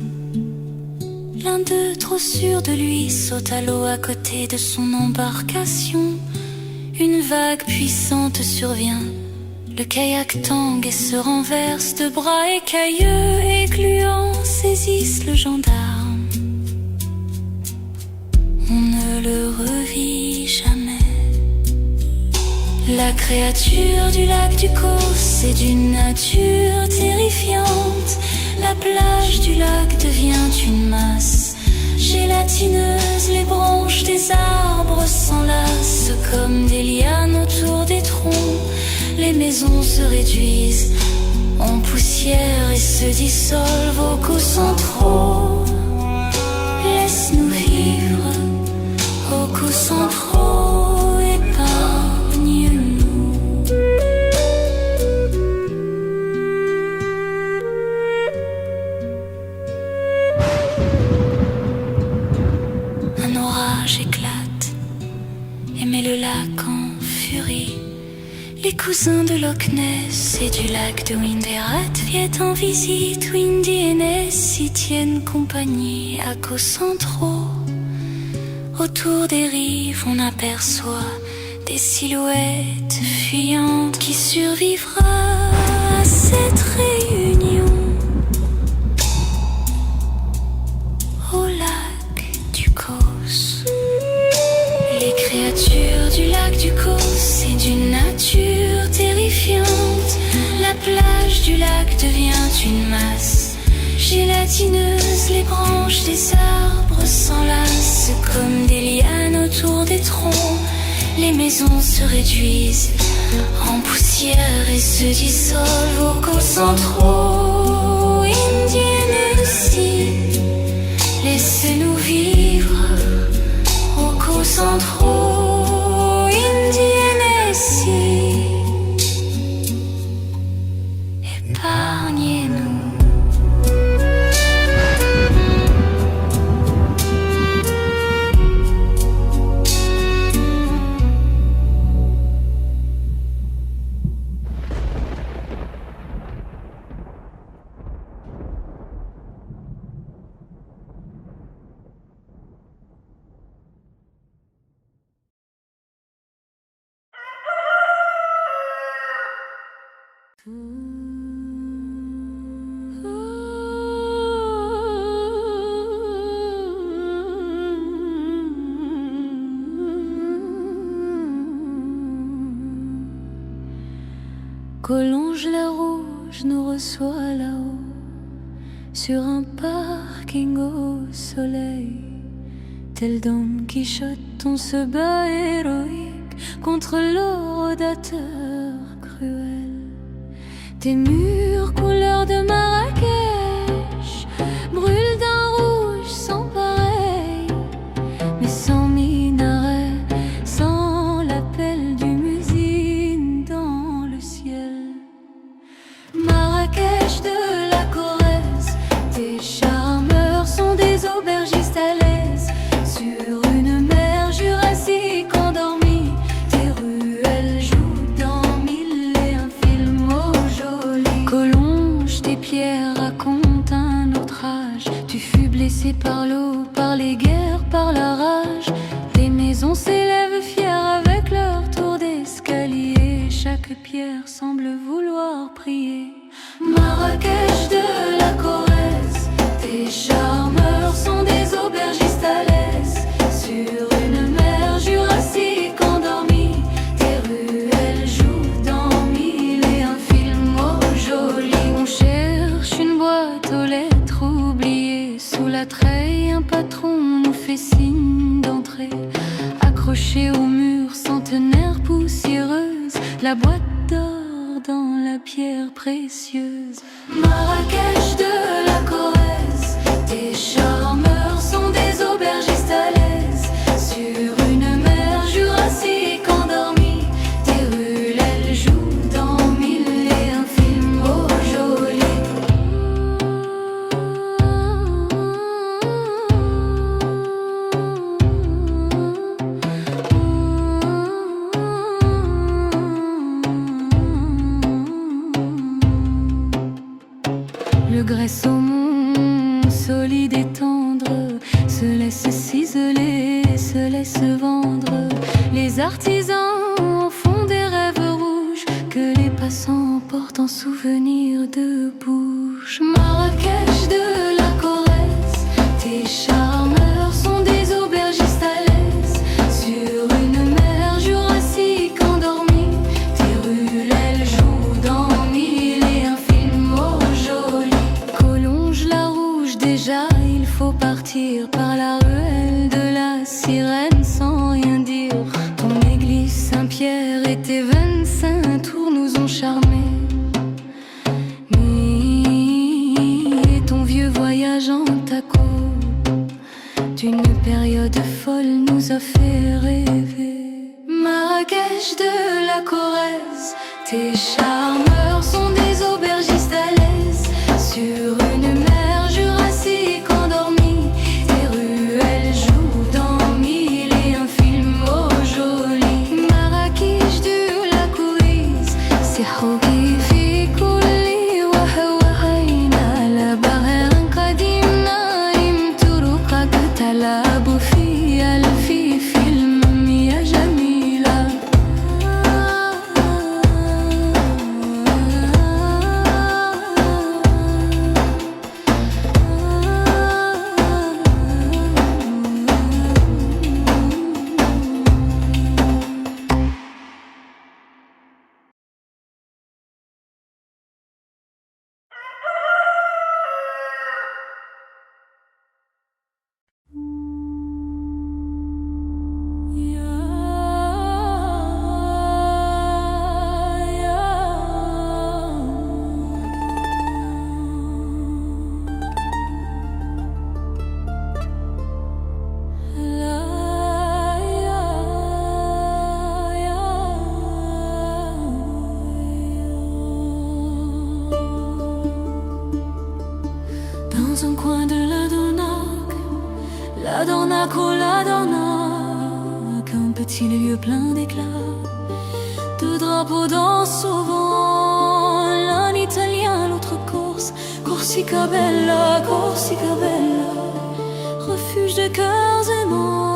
L'un d'eux, trop sûr de lui, saute à l'eau à côté de son embarcation. Une vague puissante survient, le kayak tangue et se renverse. De bras écailleux et gluants saisissent le gendarme. le revit jamais. La créature du lac du Causse, c'est d'une nature terrifiante. La plage du lac devient une masse gélatineuse, les branches des arbres s'enlacent comme des lianes autour des troncs. Les maisons se réduisent en poussière et se dissolvent aux concentraux. Laisse-nous vivre aux concentraux, épargne-nous. Un orage éclate et met le lac en furie. Les cousins de Loch Ness et du lac de Winderat viennent en visite. Windy et Ness y tiennent compagnie à Concentro. Autour des rives on aperçoit des silhouettes fuyantes. Qui survivra à cette réunion au lac du Causse? Les créatures du lac du Causse, c'est d'une nature terrifiante. La plage du lac devient une masse gélatineuse, les branches des arbres s'enlacent comme des lianes autour des troncs. Les maisons se réduisent en poussière et se dissolvent au concentraux. Indienne aussi, laissez-nous vivre au concentraux. Indienne aussi, épargnez-nous. Collonges la rouge nous reçoit là-haut, sur un parking au soleil. Tel Don Quichotte, on se bat héroïque contre l'orodateur cruel. Tes murs couleur de Marrakech brûlent d'un rouge sans pareil, mais sans minaret, sans l'appel du muezzin dans le ciel. Marrakech de la Corrèze, tes charmeurs sont des aubergistes à l'aise sur une mer jurassique endormie. Tes ruelles jouent dans mille et un films au joli. Collonges, tes pierres racontent un autre âge. Tu fus blessé par l'eau, par les guerres, par la rage. Tes maisons s'élèvent fières avec leur tour d'escalier. Chaque pierre semble vouloir prier. Marrakech de la Corrèze, tes charmeurs sont des aubergistes à l'aise sur une mer jurassique endormie. Tes ruelles jouent dans mille et un films au joli. On cherche une boîte aux lettres oubliées. Sous la treille, un patron nous fait signe d'entrer. Accrochée au mur, centenaire poussiéreuse, la boîte d'or dans la pierre précieuse. Marrakech de la Corrèze, tes charmeurs sont des aubergistes à l'aise sur une mer jurassique endormie. Tes ruelles jouent dans mille et un films au joli. Le grès saumon, solide et tendre, se laisse ciseler, se laisse vendre. Les artisans en font des rêves rouges que les passants portent en souvenir de bouche. Marrakech de la Corrèze, tes charmeurs sont des aubergistes à l'aise tes 25 tours nous ont charmés. Et ton vieux voyage en taco d'une période folle nous a fait rêver. Marrakech de la Corrèze, tes charmeurs sont des aubergistes à l'aise sur une mer jurassique endormie. Tes ruelles jouent dans 1001 films au joli. Marrakech de la Corrèze, c'est Hogi fi kulli wahwahayna la bahar qadim naim turuqak talabu fi alfi film ya jamila. Dans un coin de la Dornac, oh la Dornac, un petit lieu plein d'éclat, de drapeaux dansent au vent, l'un italien, l'autre corse, Corsica bella, refuge de cœurs aimants.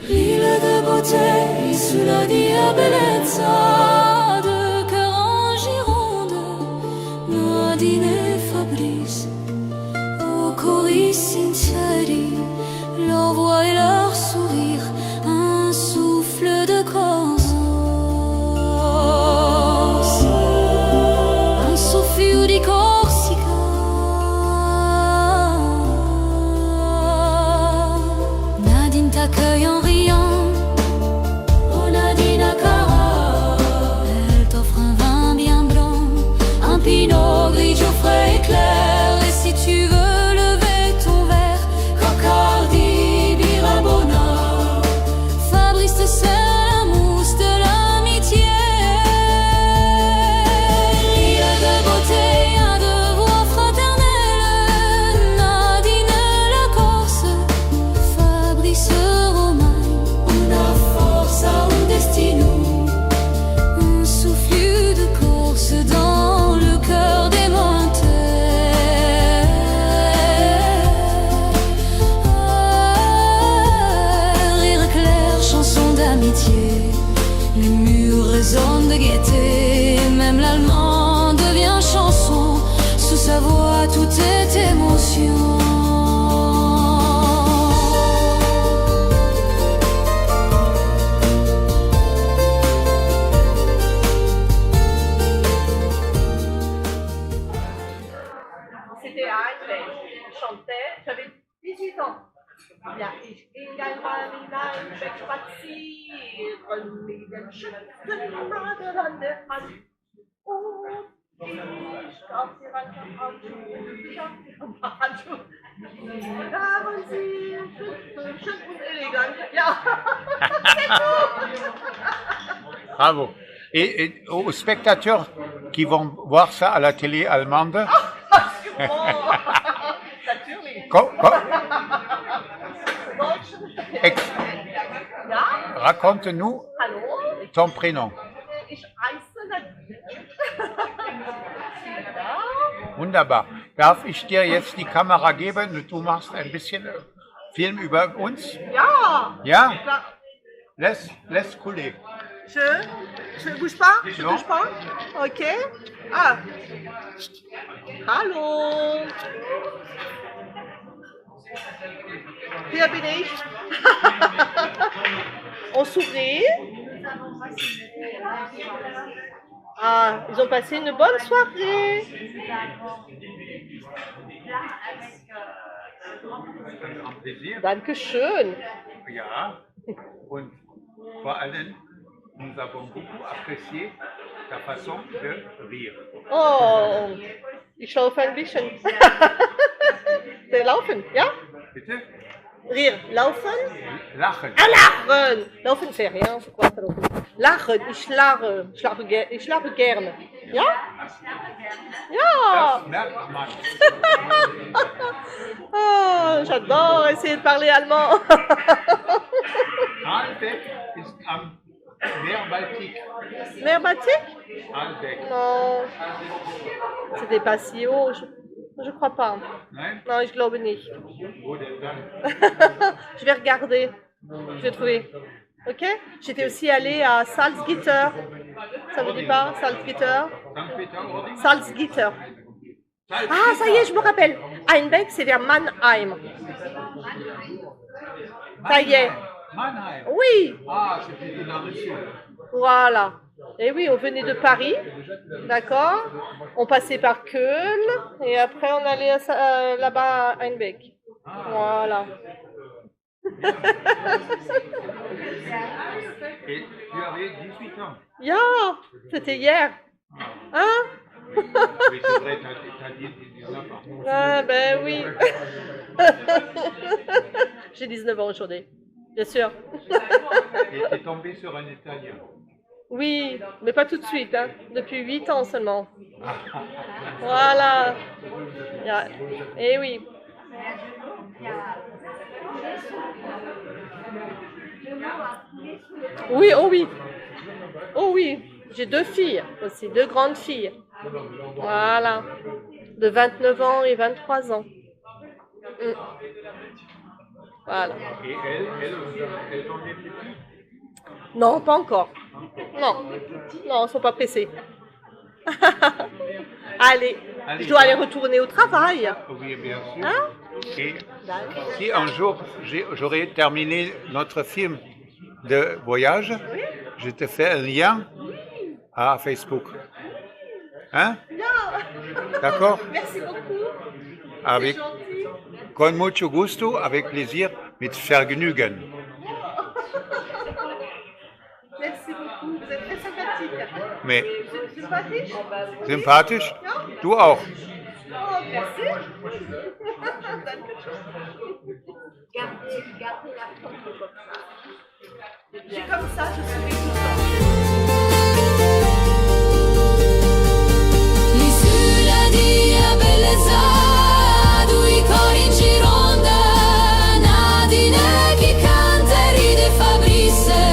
L'île de beauté, sulla dia bellezza, de cœur en Gironde, Nadine et Fabrice, aux choris sinceri, leur voix et leur sourire, un souffle de Corse, un soffio di Corsica. Nadine t'accueille en riant, oh Nadine Cara, elle t'offre un vin bien blanc, un pinot grigio frais et clair. Et si tu veux lever ton verre, Cocardi, Birabona, Fabrice te sert la mousse de l'amitié. L'île de beauté, un devoir fraternel, Nadine la Corse, Fabrice Romagne, una forza, un destino, un souffle de Corse dans le cœur des montagnes. Rire clair, chanson d'amitié, les murs résonnent de gaieté, même l'allemand devient chanson, sous sa voix tout est émotion. C'était à Anglais. Je chantais, j'avais 18 ans. Ja, ich ging einmal hinein, spazieren mit dem schönsten Nadel an der Hand. Und ich gab sie Handschuhe, ich hab die Handschuhe. Da waren sie schön und elegant. Ja, c'est tout. Bravo. Et aux spectateurs qui vont voir ça à la télé allemande, Natürlich. Ja, raconte-nous hallo, ton prénom. ich heiße Nadine. Ja. Wunderbar. Darf ich dir jetzt die Kamera geben und du machst ein bisschen Film über uns? Ja, Ja? klar. Laisse couler. Je bouge pas? Je Non. bouge pas? Ok. Ah. Hallo. Hier bin ich. On sourit. Ah, ils ont passé une bonne soirée. Un plaisir. Dankeschön. Ja, und vor allem, nous avons beaucoup apprécié ta façon de rire. Oh, ich laufe ein bisschen. Der Laufen, ja? Bitte? Rire, laufen? Lachen. Ah, lachen! Laufen fait rien, c'est quoi ça laufen? Lachen, ich lache gerne. Ja? Ja! Das merkt man. Oh, j'adore essayer de parler allemand. Aalbeck ist am Meer Baltique. Mer Baltique? Aalbeck. Non. C'était pas si haut, je crois pas. Nein? Non, ich glaube nicht. Wo denn dann? Je vais regarder. Je vais trouver. Ok? J'étais aussi allée à Salzgitter. Ça vous dit pas? Salzgitter? Sankt-Peter-Ording? Salzgitter. Ah, ça y est, je me rappelle. Einbeck, c'est vers Mannheim. Ça y est. Mannheim. Oui, Ah, c'était dans le sud. voilà. Et oui, on venait de Paris, d'accord? On passait par Köln et après on allait là-bas à Einbeck. Voilà. Et tu avais 18 ans. Ja, c'était hier. Hein? Oui, c'est vrai, t'as dit 19 ans. Ah, ben oui. J'ai 19 ans aujourd'hui, bien sûr. Et t'es tombé sur un Italien. Oui, mais pas tout de suite, hein. Depuis 8 ans seulement. Voilà. Ja. Eh oui. Oui, oh oui. Oh oui. J'ai 2 filles aussi, 2 grandes filles. Voilà. De 29 ans et 23 ans. Voilà. Et elles ont des petits. Non, pas encore. Non, non, ils ne sont pas pressés. Allez, je dois aller retourner au travail. Oui, bien sûr. Hein? Et si un jour j'aurais terminé notre film de voyage, je te fais un lien à Facebook. Hein? D'accord? Merci beaucoup. Avec, C'est gentil. con mucho gusto, avec plaisir, mit Vergnügen. Merci beaucoup. Vous êtes très sympathique. Mais Vous êtes sympathique? sympathisch? Du auch. Oh, merci. Je suis comme ça, je suis tout le temps. Lì sulla dia bellezza, due cori in gironda, Nadine chi canta e ride fa brisse,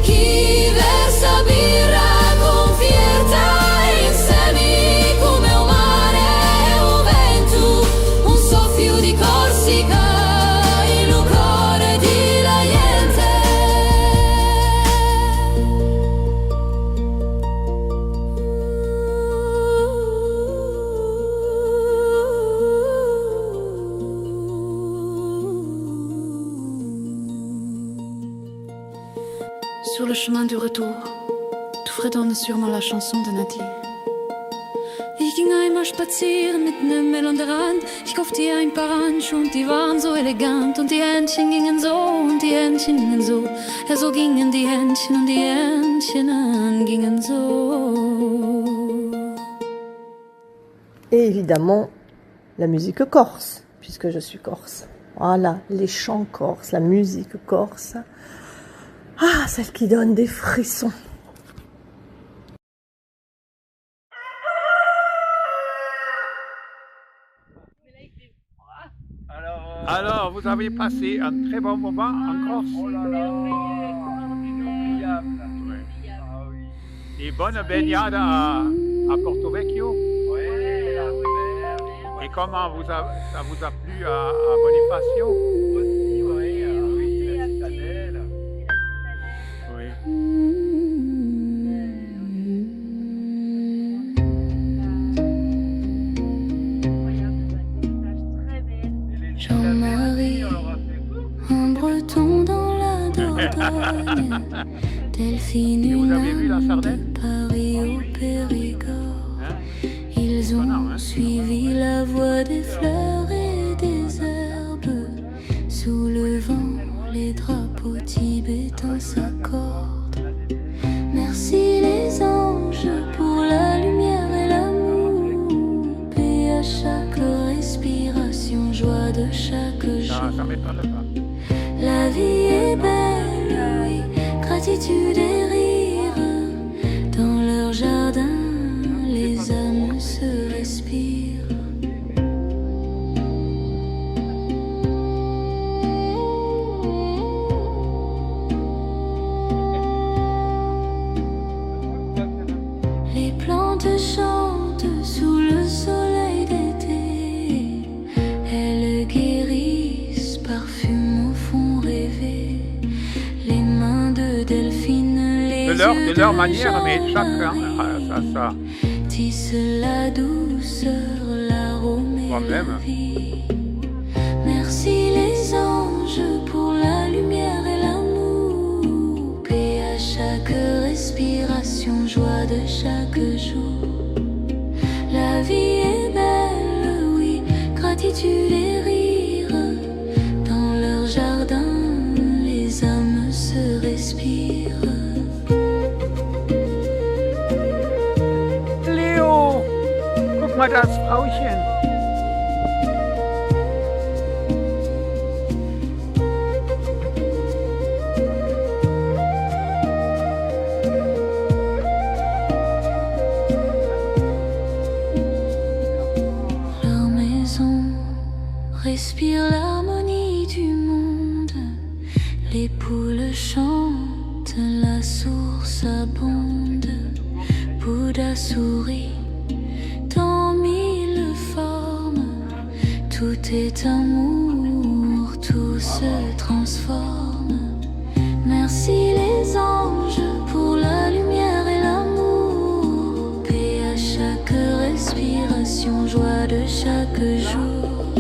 chi versa birra con fiertà insieme come un mare e un vento, un soffio di Corsica in un cuore di la gente. Sur le chemin du retour, du fredonne sûrement la chanson de Nadine. Ich ging einmal spazieren mit nem Melonrand. Ich kaufte ihr ein paar Handschuhe und die waren so elegant. Und die Händchen gingen so und die Händchen gingen so. Ja, so gingen die Händchen und die Händchen gingen so. Et évidemment, la musique corse, puisque je suis corse. Voilà, les chants corses, la musique corse. Ah, celle qui donne des frissons. Alors, vous avez passé un très bon moment en Corse. Oh là là, inoubliable. Et bonne baignade à Porto Vecchio. Oui, la mer. Et comment ça vous a plu à Bonifacio? Aussi, oui, la citadelle. Oui. Jean-Marie, un breton dans la Dordogne, Delphine, Et vous avez vu la une Sardaigne? de Paris au Périgord. Hein? Ils ont Étonnant, hein? suivi la voie des fleurs et des herbes, sous le vent, les draps tibétain s'accorde. Merci les anges pour la lumière et l'amour. Paix à chaque respiration, joie de chaque jour. Ça m'étonne pas. La vie est belle, oui, gratitude et rire. Dans leur jardin, les âmes se respirent. Les plantes chantent sous le soleil d'été. Elles guérissent, parfument, font rêver. Les mains de Delphine, les yeux De leur de manière, mais chacun Jean-Louis ça. tisse la douceur, l'arôme et Moi-même. la vie. Merci les anges pour la lumière et l'amour. Paix à chaque respiration, joie de chaque jour. La vie est belle, oui, gratitude et rire. Dans leur jardin, les âmes se respirent. Leo, guck mal das Frauchen. Leur maison respire l'harmonie du monde. Les poules chantent, la source abonde. Bouddha sourit dans mille formes. Tout est amour, tout se transforme. Merci les anges pour la lumière et l'amour. Paix à chaque respiration, joie de chaque jour.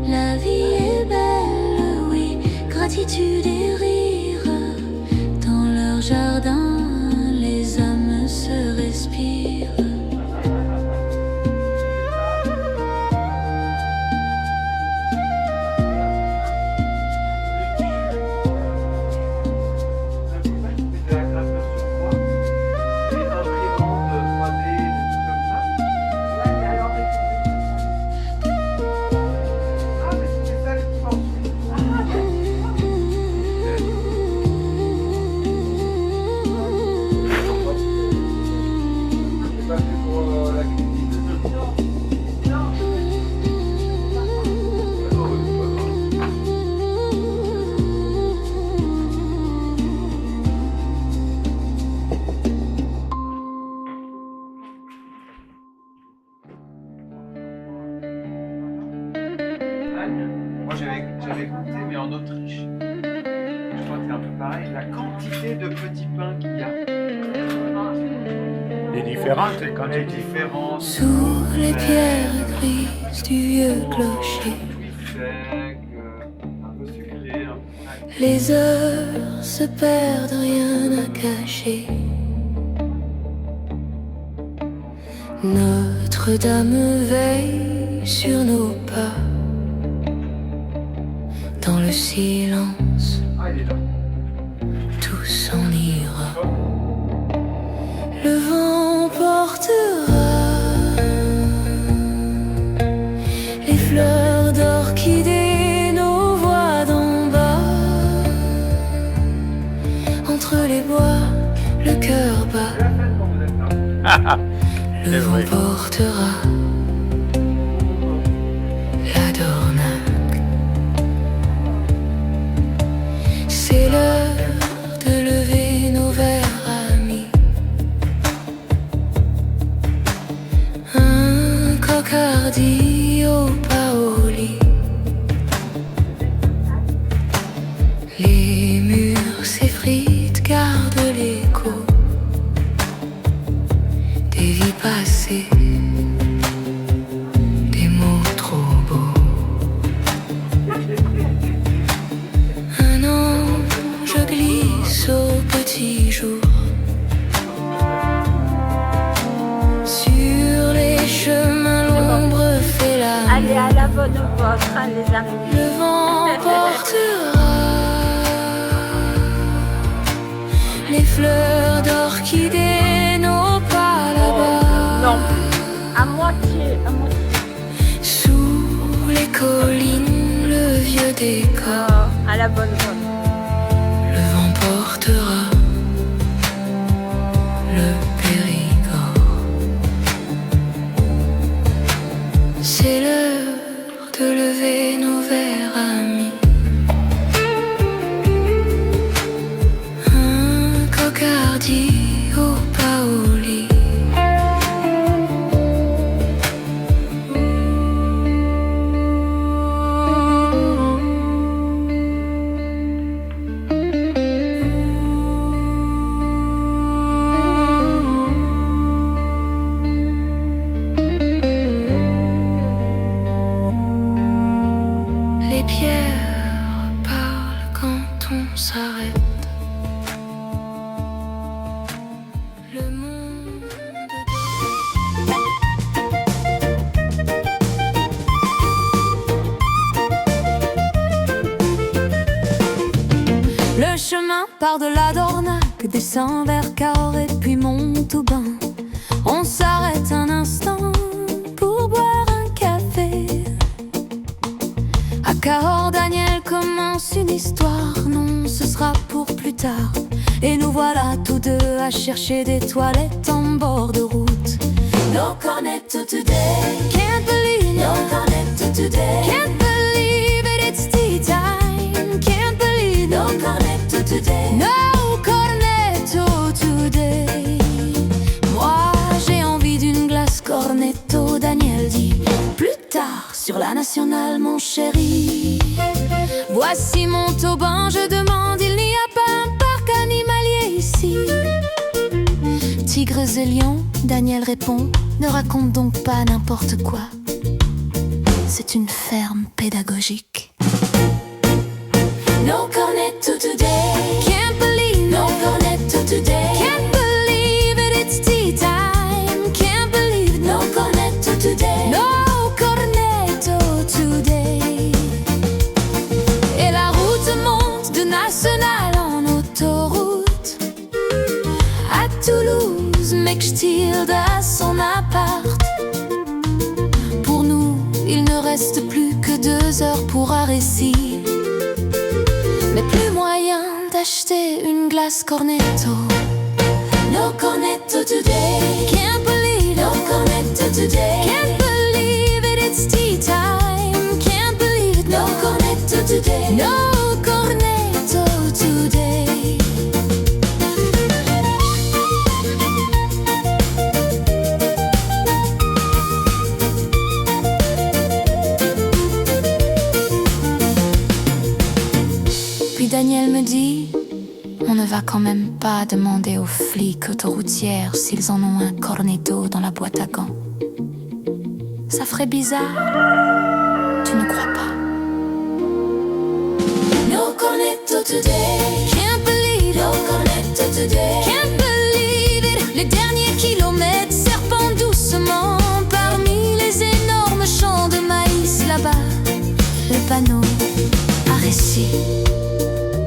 La vie est belle, oui, gratitude et rire. Dans leur jardin, les âmes se respirent. De la gravure sur bois, et imprimante 3D, des trucs comme ça. Ouais, mais alors, Ah, mais c'était ça les dimensions. C'est pas fait pour la cuisine. Moi j'avais goûté, mais en Autriche. Je crois que c'est un peu pareil. La quantité de petits pains qu'il y a. Les différentes Les quantités. différences. Sous les pierres grises du vieux clocher, Sec, un peu sucré, un peu sec. les heures se perdent, rien à cacher. Notre-Dame veille sur nos pas. Dans le silence, Ah, il est là. tout s'en ira. Le vent portera les fleurs d'orchidées, nos voix d'en bas. Entre les bois, le cœur bat. C'est la fête quand vous êtes là. Le C'est vent vrai. portera la dornaque. C'est l'heure de lever nos verres amis. Un cocardi au pas au lit. Les murs s'effritent, gardent l'écho des vies passées, des mots trop beaux. Un ange glisse au petit jour sur les chemins, l'ombre fait la allez à la bonne vôtre, hein, les amis. le vent portera liquider nos pas là-bas. Non, à moitié, à moitié. Sous les collines, le vieux décor, À la bonne voie. le vent portera le Périgord. C'est l'heure de lever nos verres amis. Un cocardi au pas au lit. Les pierres parlent quand on s'arrête. Le monde Le chemin part de la Dornac, descend vers Cahors et puis Montauban. On s'arrête un instant pour boire un café. À Cahors, Daniel commence une histoire. Non, ce sera pour plus tard. Et nous voilà tous deux à chercher des toilettes en bord de route. No cornetto today, can't believe no cornetto today, can't believe it, it's tea time, can't believe no cornetto today, no cornetto today. Moi j'ai envie d'une glace cornetto, Daniel dit. Plus tard sur la nationale mon chéri, voici Montauban, je demande, il n'y a pas un parc animalier ici? Tigres et lions, Daniel répond, ne raconte donc pas n'importe quoi. C'est une ferme pédagogique. No cornetto today, can't believe no cornetto today, can't believe it, it's tea time, can't believe no cornetto today, no cornetto today. Et la route monte de National en autoroute à Toulouse, Mechtilde à son appart. Pour nous, il ne reste plus que 2 heures pour Arrécy, mais plus moyen d'acheter une glace cornetto. No cornetto today, can't believe no cornetto today, can't believe it, it's tea time, can't believe it, no cornetto today, no cornetto today. Puis Daniel me dit, on ne va quand même pas demander aux flics autoroutières s'ils en ont un cornetto dans la boîte à gants. Ça ferait bizarre, tu ne crois pas? No cornetto today, can't believe no cornetto today, can't believe it. Les derniers kilomètres serpentent doucement parmi les énormes champs de maïs là-bas. Le panneau Arrécy.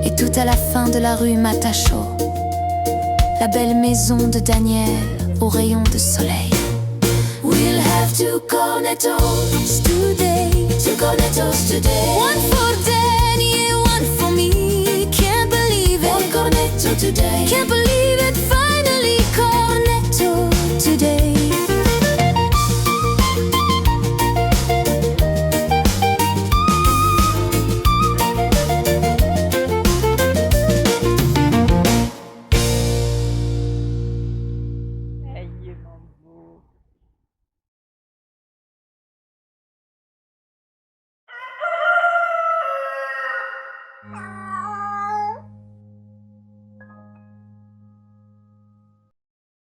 Et tout à la fin de la rue Matacho, la belle maison de Daniel au rayon de soleil. We'll have 2 cornettos today, 2 cornettos today, one for Danny and one for me. Can't believe it, 1 cornetto today, can't believe it, finally cornetto.